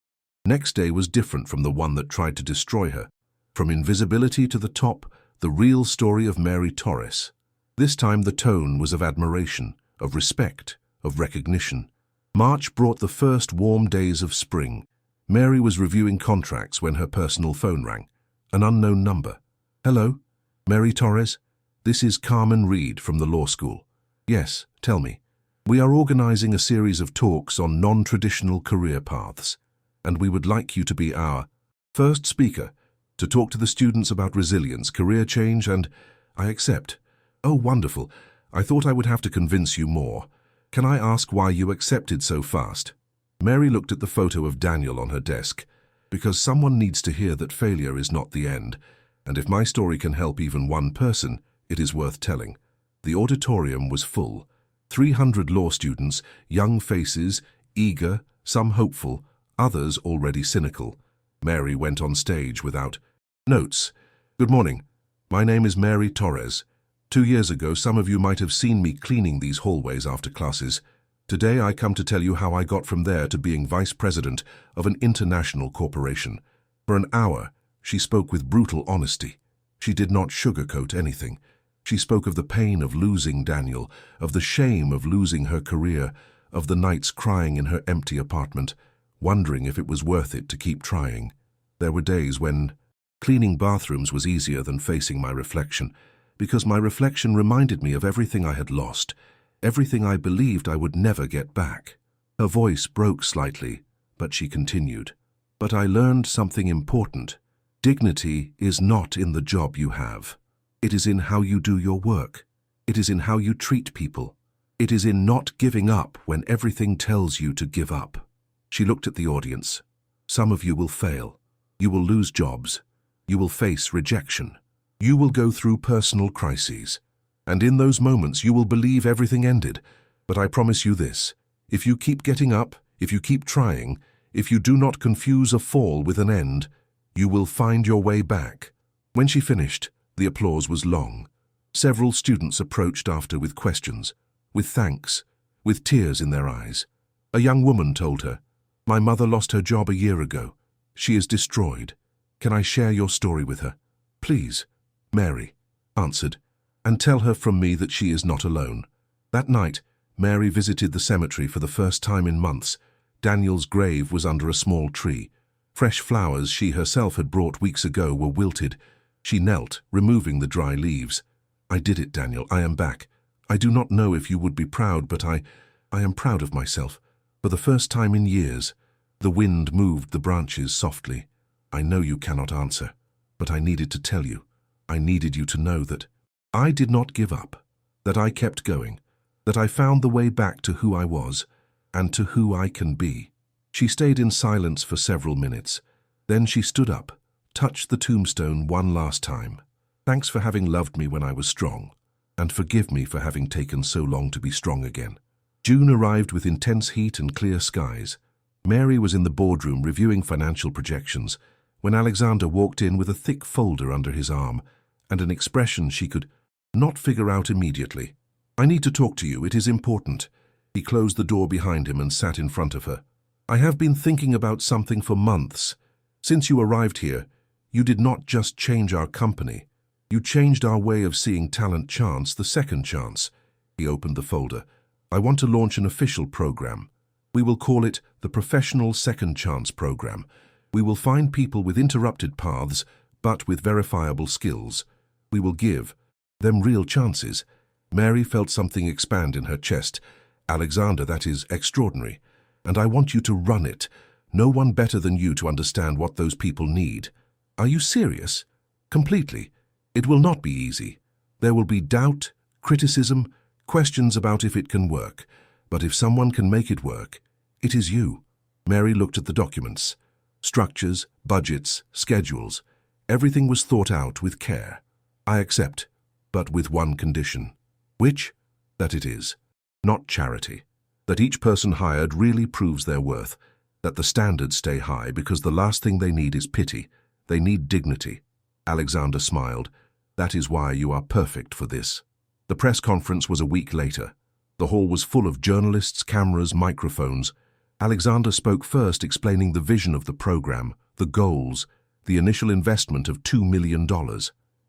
next day was different from the one that tried to destroy her. From invisibility to the top, the real story of Mary Torres. This time the tone was of admiration, of respect, of recognition. March brought the first warm days of spring. Mary was reviewing contracts when her personal phone rang. An unknown number. "Hello, Mary Torres? This is Carmen Reed from the law school." "Yes, tell me." "We are organizing a series of talks on non-traditional career paths, and we would like you to be our first speaker to talk to the students about resilience, career change, and—" "I accept." "Oh, wonderful. I thought I would have to convince you more. Can I ask why you accepted so fast?" Mary looked at the photo of Daniel on her desk. "Because someone needs to hear that failure is not the end, and if my story can help even one person, it is worth telling." The auditorium was full. 300 law students, young faces, eager, some hopeful, others already cynical. Mary went on stage without notes. "Good morning. My name is Mary Torres. 2 years ago, some of you might have seen me cleaning these hallways after classes. Today, I come to tell you how I got from there to being vice president of an international corporation." For an hour, she spoke with brutal honesty. She did not sugarcoat anything. She spoke of the pain of losing Daniel, of the shame of losing her career, of the nights crying in her empty apartment, wondering if it was worth it to keep trying. There were days when cleaning bathrooms was easier than facing my reflection, because my reflection reminded me of everything I had lost, everything I believed I would never get back. Her voice broke slightly, but she continued. "But I learned something important. Dignity is not in the job you have. It is in how you do your work. It is in how you treat people. It is in not giving up when everything tells you to give up." She looked at the audience. "Some of you will fail. You will lose jobs. You will face rejection. You will go through personal crises. And in those moments you will believe everything ended. But I promise you this, if you keep getting up, if you keep trying, if you do not confuse a fall with an end, you will find your way back." When she finished, the applause was long. Several students approached after with questions, with thanks, with tears in their eyes. A young woman told her, "My mother lost her job a year ago. She is destroyed. Can I share your story with her?" "Please," Mary answered, "and tell her from me that she is not alone." That night, Mary visited the cemetery for the first time in months. Daniel's grave was under a small tree. Fresh flowers she herself had brought weeks ago were wilted. She knelt, removing the dry leaves. "I did it, Daniel. I am back. I do not know if you would be proud, but I am proud of myself. For the first time in years." The wind moved the branches softly. "I know you cannot answer, but I needed to tell you. I needed you to know that I did not give up, that I kept going, that I found the way back to who I was and to who I can be." She stayed in silence for several minutes. Then she stood up, touched the tombstone one last time. "Thanks for having loved me when I was strong, and forgive me for having taken so long to be strong again." June arrived with intense heat and clear skies. Mary was in the boardroom reviewing financial projections when Alexander walked in with a thick folder under his arm and an expression she could not figure out immediately. "I need to talk to you. It is important." He closed the door behind him and sat in front of her. I have been thinking about something for months. Since you arrived here, you did not just change our company. You changed our way of seeing talent chance, the second chance. He opened the folder. I want to launch an official program. We will call it the Professional Second Chance Program. We will find people with interrupted paths, but with verifiable skills. We will give them real chances. Mary felt something expand in her chest. Alexander, that is extraordinary. And I want you to run it. No one better than you to understand what those people need. Are you serious? Completely. It will not be easy. There will be doubt, criticism, questions about if it can work. But if someone can make it work, it is you. Mary looked at the documents. Structures, budgets, schedules. Everything was thought out with care. I accept, but with one condition. Which? That it is not charity. That each person hired really proves their worth. That the standards stay high, because the last thing they need is pity. They need dignity. Alexander smiled. That is why you are perfect for this. The press conference was a week later. The hall was full of journalists, cameras, microphones. Alexander spoke first, explaining the vision of the program, the goals, the initial investment of $2 million.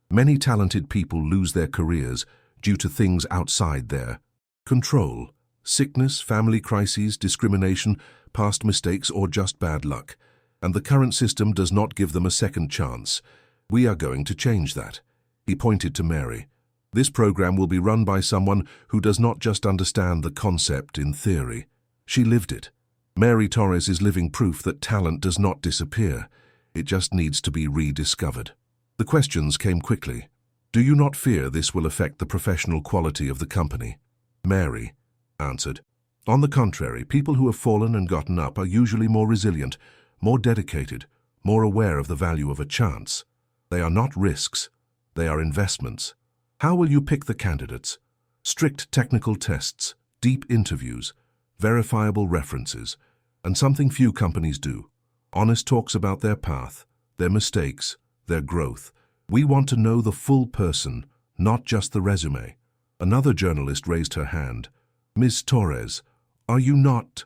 Many talented people lose their careers due to things outside their control. Sickness, family crises, discrimination, past mistakes, or just bad luck. And the current system does not give them a second chance. We are going to change that. He pointed to Mary. This program will be run by someone who does not just understand the concept in theory. She lived it. Mary Torres is living proof that talent does not disappear. It just needs to be rediscovered. The questions came quickly. Do you not fear this will affect the professional quality of the company? Mary answered. On the contrary, people who have fallen and gotten up are usually more resilient, more dedicated, more aware of the value of a chance. They are not risks. They are investments. How will you pick the candidates? Strict technical tests, deep interviews, verifiable references, and something few companies do. Honest talks about their path, their mistakes, their growth. We want to know the full person, not just the resume. Another journalist raised her hand. Ms. Torres, are you not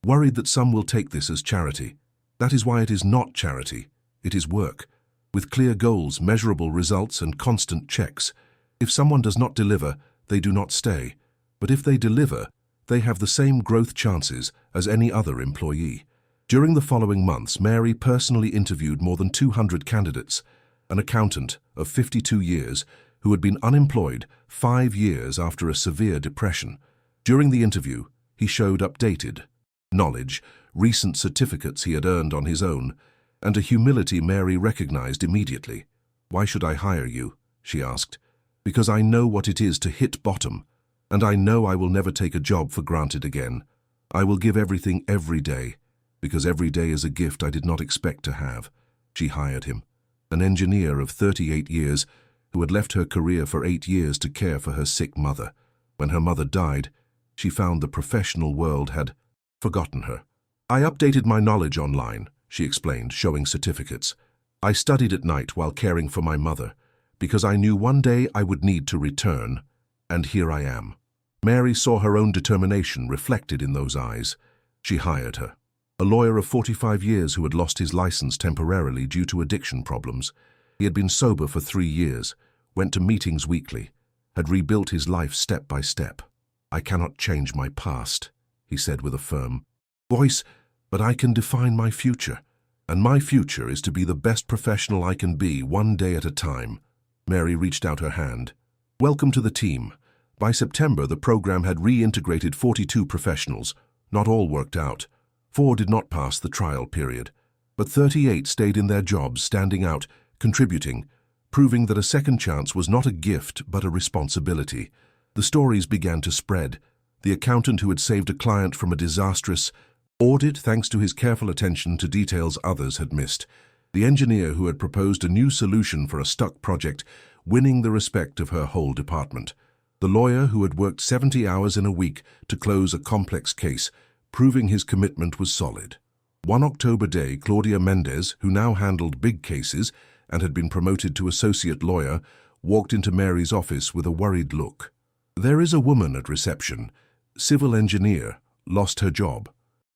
worried that some will take this as charity? That is why it is not charity. It is work, with clear goals, measurable results, and constant checks. If someone does not deliver, they do not stay. But if they deliver, they have the same growth chances as any other employee. During the following months, Mary personally interviewed more than 200 candidates, an accountant of 52 years who had been unemployed 5 years after a severe depression. During the interview, he showed updated knowledge, recent certificates he had earned on his own, and a humility Mary recognized immediately. Why should I hire you? She asked. Because I know what it is to hit bottom, and I know I will never take a job for granted again. I will give everything every day, because every day is a gift I did not expect to have. She hired him, an engineer of 38 years who had left her career for 8 years to care for her sick mother. When her mother died, she found the professional world had forgotten her. I updated my knowledge online, she explained, showing certificates. I studied at night while caring for my mother, because I knew one day I would need to return, and here I am. Mary saw her own determination reflected in those eyes. She hired her. A lawyer of 45 years who had lost his license temporarily due to addiction problems. He had been sober for 3 years, went to meetings weekly, had rebuilt his life step by step. I cannot change my past, he said with a firm voice, but I can define my future. And my future is to be the best professional I can be, one day at a time. Mary reached out her hand. Welcome to the team. By September, the program had reintegrated 42 professionals. Not all worked out. 4 did not pass the trial period. But 38 stayed in their jobs, standing out, contributing, proving that a second chance was not a gift but a responsibility. The stories began to spread. The accountant who had saved a client from a disastrous audit thanks to his careful attention to details others had missed. The engineer who had proposed a new solution for a stuck project, winning the respect of her whole department. The lawyer who had worked 70 hours in a week to close a complex case, proving his commitment was solid. One October day, Claudia Mendez, who now handled big cases and had been promoted to associate lawyer, walked into Mary's office with a worried look. There is a woman at reception, civil engineer, lost her job.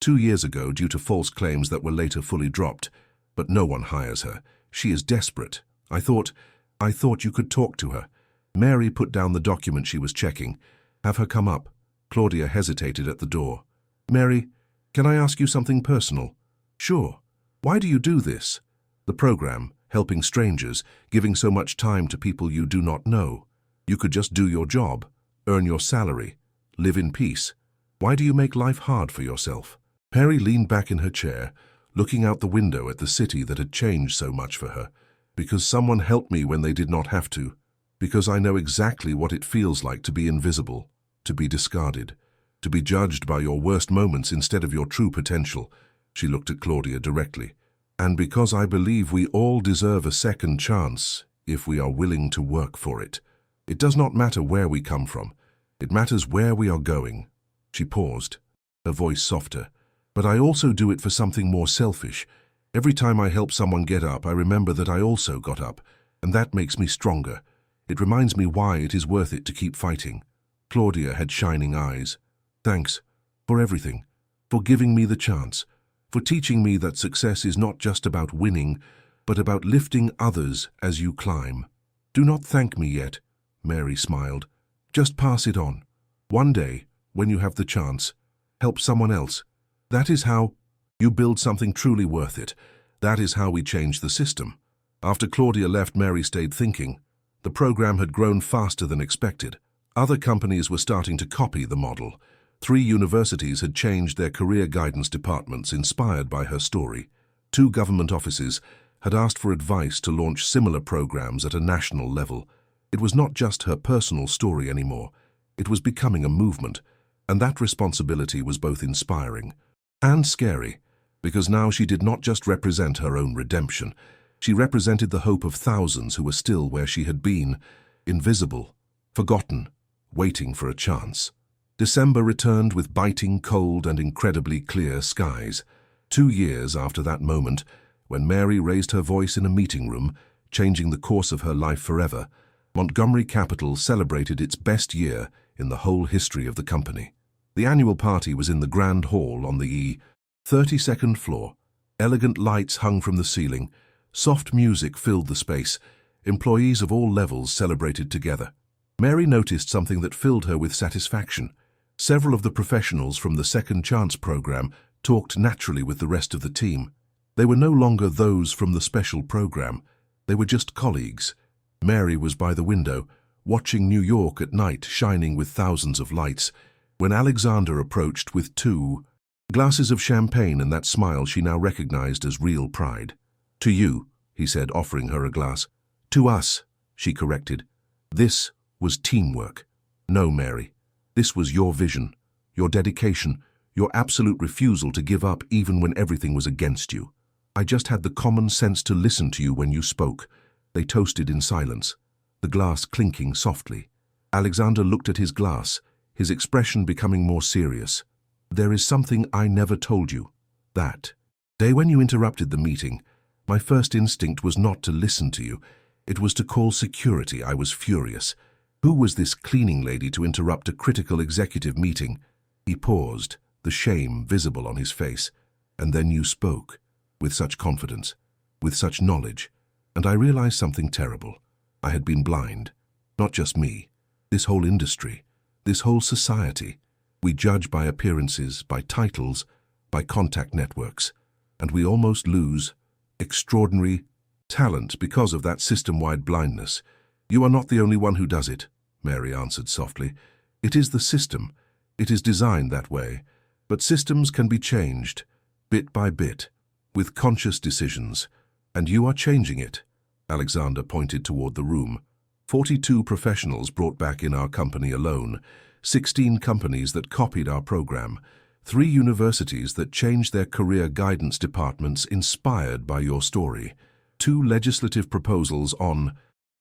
2 years ago due to false claims that were later fully dropped. But no one hires her. She is desperate. I thought you could talk to her. Mary put down the document she was checking. Have her come up. Claudia hesitated at the door. Mary, can I ask you something personal? Sure. Why do you do this? The program, helping strangers, giving so much time to people you do not know. You could just do your job, earn your salary, live in peace. Why do you make life hard for yourself? Mary leaned back in her chair, looking out the window at the city that had changed so much for her. Because someone helped me when they did not have to. Because I know exactly what it feels like to be invisible, to be discarded, to be judged by your worst moments instead of your true potential. She looked at Claudia directly. And because I believe we all deserve a second chance if we are willing to work for it. It does not matter where we come from. It matters where we are going. She paused, her voice softer. But I also do it for something more selfish. Every time I help someone get up, I remember that I also got up, and that makes me stronger. It reminds me why it is worth it to keep fighting. Claudia had shining eyes. Thanks for everything, for giving me the chance, for teaching me that success is not just about winning, but about lifting others as you climb. Do not thank me yet, Mary smiled. Just pass it on. One day, when you have the chance, help someone else. That is how you build something truly worth it. That is how we change the system. After Claudia left, Mary stayed thinking. The program had grown faster than expected. Other companies were starting to copy the model. 3 universities had changed their career guidance departments inspired by her story. 2 government offices had asked for advice to launch similar programs at a national level. It was not just her personal story anymore. It was becoming a movement, and that responsibility was both inspiring and scary, because now she did not just represent her own redemption. She represented the hope of thousands who were still where she had been, invisible, forgotten, waiting for a chance. December returned with biting cold and incredibly clear skies. 2 years after that moment, when Mary raised her voice in a meeting room, changing the course of her life forever, Montgomery Capital celebrated its best year in the whole history of the company. The annual party was in the Grand Hall on the 32nd floor. Elegant lights hung from the ceiling. Soft music filled the space. Employees of all levels celebrated together. Mary noticed something that filled her with satisfaction. Several of the professionals from the Second Chance program talked naturally with the rest of the team. They were no longer those from the special program. They were just colleagues. Mary was by the window, watching New York at night shining with thousands of lights, when Alexander approached with 2 glasses of champagne and that smile she now recognized as real pride. To you, he said, offering her a glass. To us, she corrected. This was teamwork. No, Mary. This was your vision, your dedication, your absolute refusal to give up even when everything was against you. I just had the common sense to listen to you when you spoke. They toasted in silence, the glass clinking softly. Alexander looked at his glass, his expression becoming more serious. There is something I never told you. That day when you interrupted the meeting, my first instinct was not to listen to you. It was to call security. I was furious. Who was this cleaning lady to interrupt a critical executive meeting? He paused, the shame visible on his face. And then you spoke, with such confidence, with such knowledge, and I realized something terrible. I had been blind. Not just me. This whole industry. This whole society. We judge by appearances, by titles, by contact networks, and we almost lose extraordinary talent because of that system-wide blindness. You are not the only one who does it, Mary answered softly. It is the system. It is designed that way. But systems can be changed, bit by bit, with conscious decisions. And you are changing it. Alexander pointed toward the room. 42 professionals brought back in our company alone. 16 companies that copied our program. 3 universities that changed their career guidance departments inspired by your story. 2 legislative proposals on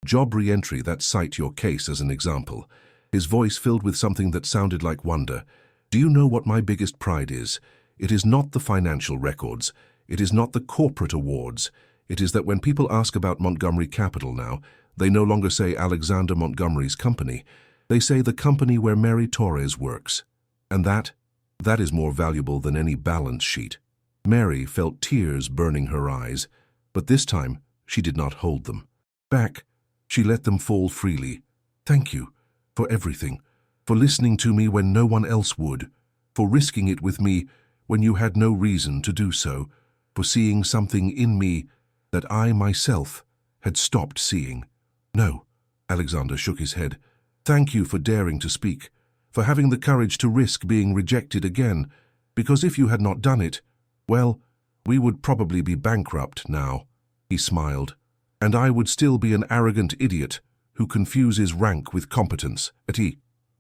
job re-entry that cite your case as an example. His voice filled with something that sounded like wonder. Do you know what my biggest pride is? It is not the financial records. It is not the corporate awards. It is that when people ask about Montgomery Capital now, they no longer say Alexander Montgomery's company. They say the company where Mary Torres works. And that That is more valuable than any balance sheet. Mary felt tears burning her eyes, but this time she did not hold them back. She let them fall freely. Thank you for everything, for listening to me when no one else would, for risking it with me when you had no reason to do so, for seeing something in me that I myself had stopped seeing. No, Alexander shook his head. Thank you for daring to speak, for having the courage to risk being rejected again, because if you had not done it, well, we would probably be bankrupt now. He smiled. And I would still be an arrogant idiot who confuses rank with competence.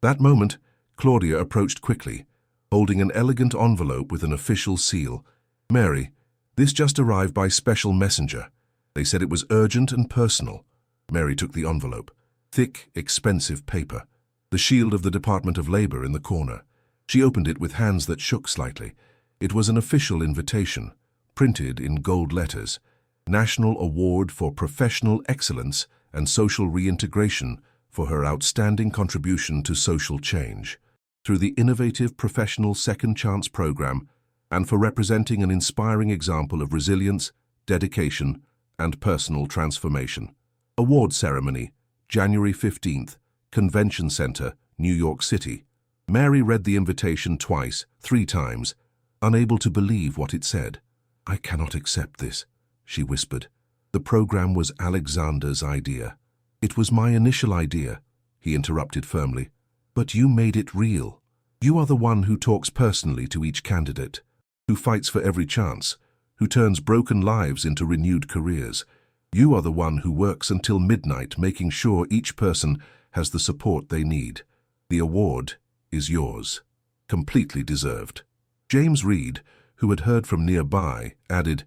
That moment, Claudia approached quickly, holding an elegant envelope with an official seal. Mary, this just arrived by special messenger. They said it was urgent and personal. Mary took the envelope. Thick, expensive paper. The shield of the Department of Labor in the corner. She opened it with hands that shook slightly. It was an official invitation, printed in gold letters. National Award for Professional Excellence and Social Reintegration for her outstanding contribution to social change through the innovative Professional Second Chance program and for representing an inspiring example of resilience, dedication, and personal transformation. Award ceremony, January 15th, Convention Center, New York City. Mary read the invitation twice, 3 times, unable to believe what it said. I cannot accept this, she whispered. The program was Alexander's idea. It was my initial idea, he interrupted firmly. But you made it real. You are the one who talks personally to each candidate, who fights for every chance, who turns broken lives into renewed careers. You are the one who works until midnight making sure each person has the support they need. The award is yours. Completely deserved. James Reed, who had heard from nearby, added,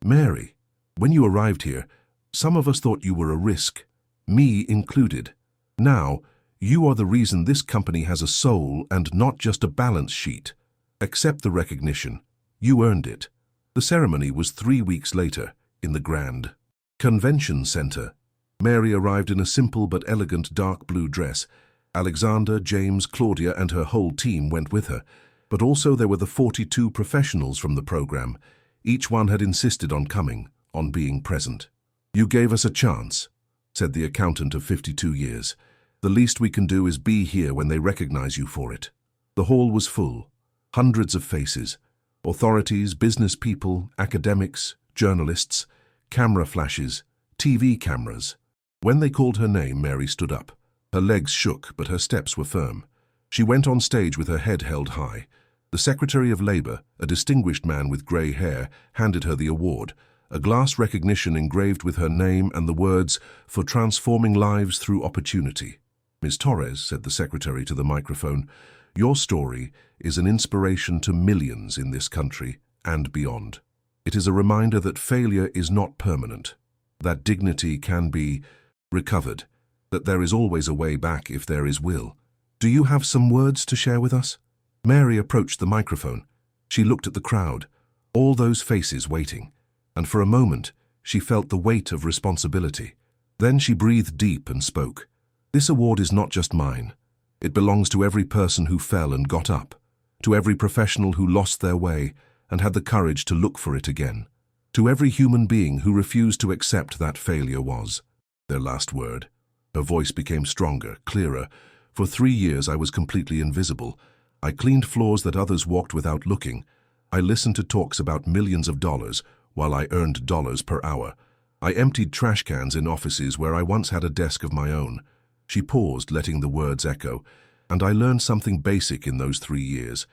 Mary, when you arrived here, some of us thought you were a risk, me included. Now, you are the reason this company has a soul and not just a balance sheet. Accept the recognition. You earned it. The ceremony was 3 weeks later, in the Grand Convention Center. Mary arrived in a simple but elegant dark blue dress. Alexander, James, Claudia, and her whole team went with her, but also there were the 42 professionals from the program. Each one had insisted on coming, on being present. You gave us a chance, said the accountant of 52 years. The least we can do is be here when they recognize you for it. The hall was full. Hundreds of faces. Authorities, business people, academics, journalists, camera flashes, TV cameras. When they called her name, Mary stood up. Her legs shook, but her steps were firm. She went on stage with her head held high. The Secretary of Labor, a distinguished man with grey hair, handed her the award, a glass recognition engraved with her name and the words, "For transforming lives through opportunity." Ms. Torres, said the Secretary to the microphone, your story is an inspiration to millions in this country and beyond. It is a reminder that failure is not permanent, that dignity can be recovered, that there is always a way back if there is will. Do you have some words to share with us? Mary approached the microphone. She looked at the crowd, all those faces waiting, and for a moment she felt the weight of responsibility. Then she breathed deep and spoke. This award is not just mine. It belongs to every person who fell and got up, to every professional who lost their way and had the courage to look for it again, to every human being who refused to accept that failure was their last word. Her voice became stronger, clearer. For 3 years I was completely invisible. I cleaned floors that others walked without looking. I listened to talks about millions of dollars while I earned dollars per hour. I emptied trash cans in offices where I once had a desk of my own. She paused, letting the words echo, and I learned something basic in those 3 years.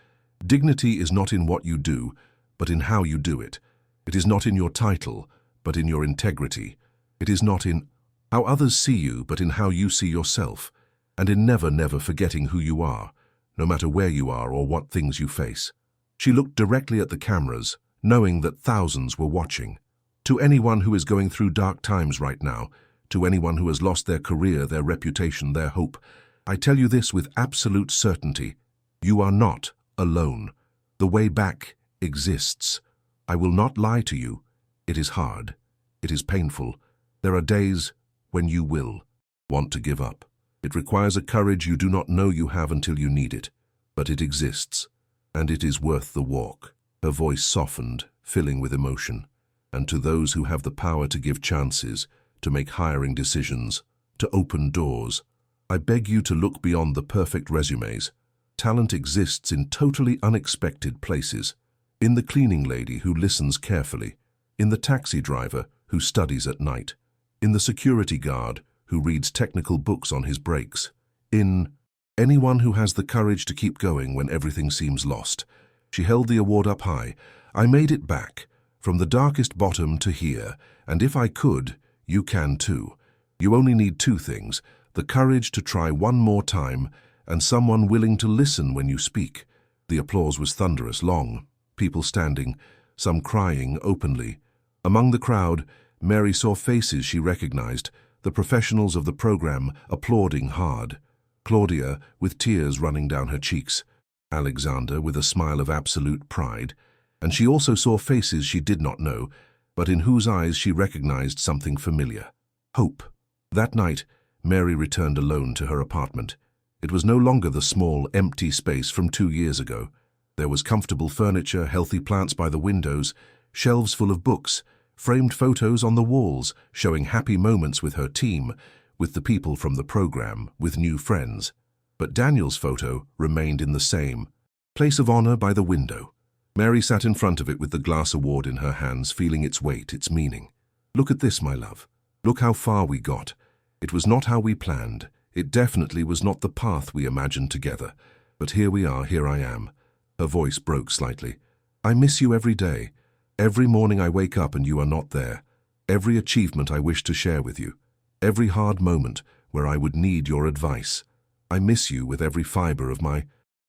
Dignity is not in what you do, but in how you do it. It is not in your title, but in your integrity. It is not in how others see you, but in how you see yourself, and in never forgetting who you are, no matter where you are or what things you face. She looked directly at the cameras, knowing that thousands were watching. To anyone who is going through dark times right now, to anyone who has lost their career, their reputation, their hope, I tell you this with absolute certainty. You are not alone. The way back exists. I will not lie to you. It is hard. It is painful. There are days when you will want to give up. It requires a courage you do not know you have until you need it, but it exists. And it is worth the walk. Her voice softened, filling with emotion. And to those who have the power to give chances, to make hiring decisions, to open doors, I beg you to look beyond the perfect resumes. Talent exists in totally unexpected places. In the cleaning lady who listens carefully, in the taxi driver who studies at night, in the security guard who reads technical books on his breaks, in anyone who has the courage to keep going when everything seems lost. She held the award up high. I made it back, from the darkest bottom to here, and if I could, you can too. You only need two things: the courage to try one more time, and someone willing to listen when you speak. The applause was thunderous, long, people standing, some crying openly. Among the crowd, Mary saw faces she recognized, the professionals of the program applauding hard. Claudia, with tears running down her cheeks. Alexander, with a smile of absolute pride. And she also saw faces she did not know, but in whose eyes she recognized something familiar. Hope. That night, Mary returned alone to her apartment. It was no longer the small, empty space from 2 years ago. There was comfortable furniture, healthy plants by the windows, shelves full of books, framed photos on the walls showing happy moments with her team, with the people from the program, with new friends. But Daniel's photo remained in the same place of honor by the window. Mary sat in front of it with the glass award in her hands, feeling its weight, its meaning. Look at this, my love. Look how far we got. It was not how we planned. It definitely was not the path we imagined together. But here we are, here I am. Her voice broke slightly. I miss you every day. Every morning I wake up and you are not there. Every achievement I wish to share with you. Every hard moment where I would need your advice. I miss you with every fiber of my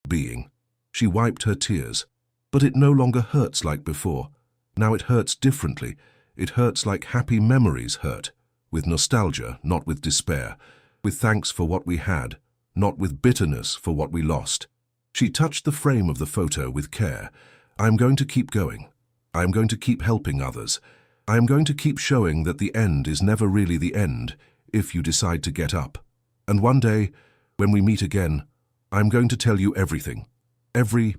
being. She wiped her tears. But it no longer hurts like before. Now it hurts differently. It hurts like happy memories hurt. With nostalgia, not with despair. With thanks for what we had, not with bitterness for what we lost. She touched the frame of the photo with care. I am going to keep going. I am going to keep helping others. I am going to keep showing that the end is never really the end if you decide to get up. And one day, when we meet again, I am going to tell you everything. Every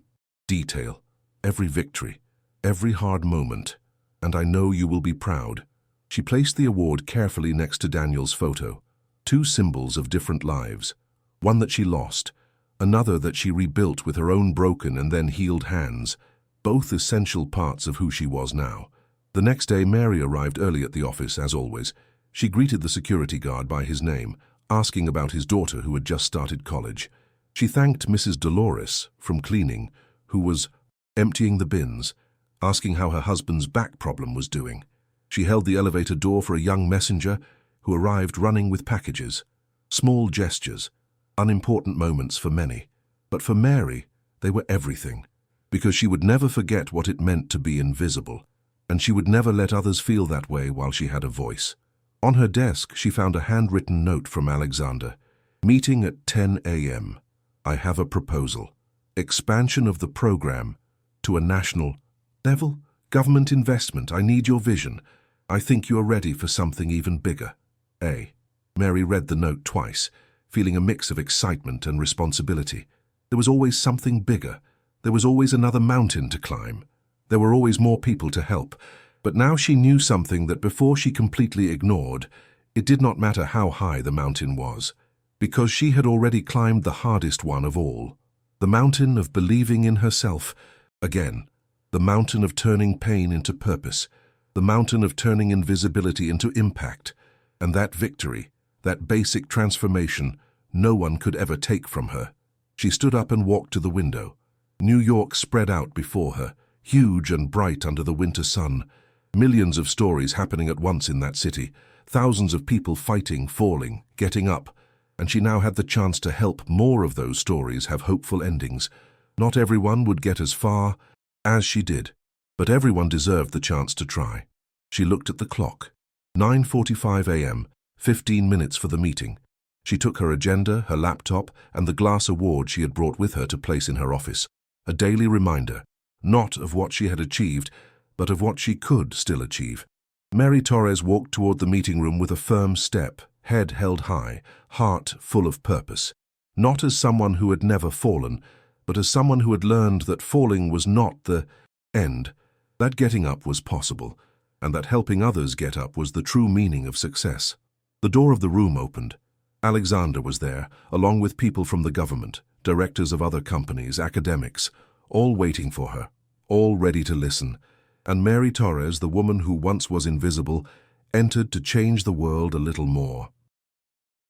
detail, every victory, every hard moment. And I know you will be proud. She placed the award carefully next to Daniel's photo. 2 symbols of different lives. One that she lost, another that she rebuilt with her own broken and then healed hands. Both essential parts of who she was now. The next day, Mary arrived early at the office, as always. She greeted the security guard by his name, asking about his daughter who had just started college. She thanked Mrs. Dolores, from cleaning, who was emptying the bins, asking how her husband's back problem was doing. She held the elevator door for a young messenger who arrived running with packages. Small gestures, unimportant moments for many. But for Mary, they were everything, because she would never forget what it meant to be invisible, and she would never let others feel that way while she had a voice. On her desk, she found a handwritten note from Alexander. Meeting at 10 a.m. I have a proposal. Expansion of the program to a national level. Government investment. I need your vision. I think you are ready for something even bigger. A. Mary read the note twice, feeling a mix of excitement and responsibility. There was always something bigger. There was always another mountain to climb. There were always more people to help. But now she knew something that before she completely ignored. It did not matter how high the mountain was, because she had already climbed the hardest one of all. The mountain of believing in herself. Again, the mountain of turning pain into purpose. The mountain of turning invisibility into impact. And that victory, that basic transformation, no one could ever take from her. She stood up and walked to the window. New York spread out before her, huge and bright under the winter sun. Millions of stories happening at once in that city. Thousands of people fighting, falling, getting up. And she now had the chance to help more of those stories have hopeful endings. Not everyone would get as far as she did, but everyone deserved the chance to try. She looked at the clock. 9:45 a.m., 15 minutes for the meeting. She took her agenda, her laptop, and the glass award she had brought with her to place in her office. A daily reminder, not of what she had achieved, but of what she could still achieve. Mary Torres walked toward the meeting room with a firm step, head held high, heart full of purpose. Not as someone who had never fallen, but as someone who had learned that falling was not the end, that getting up was possible, and that helping others get up was the true meaning of success. The door of the room opened. Alexander was there, along with people from the government, directors of other companies, academics, all waiting for her, all ready to listen. And Mary Torres, the woman who once was invisible, entered to change the world a little more.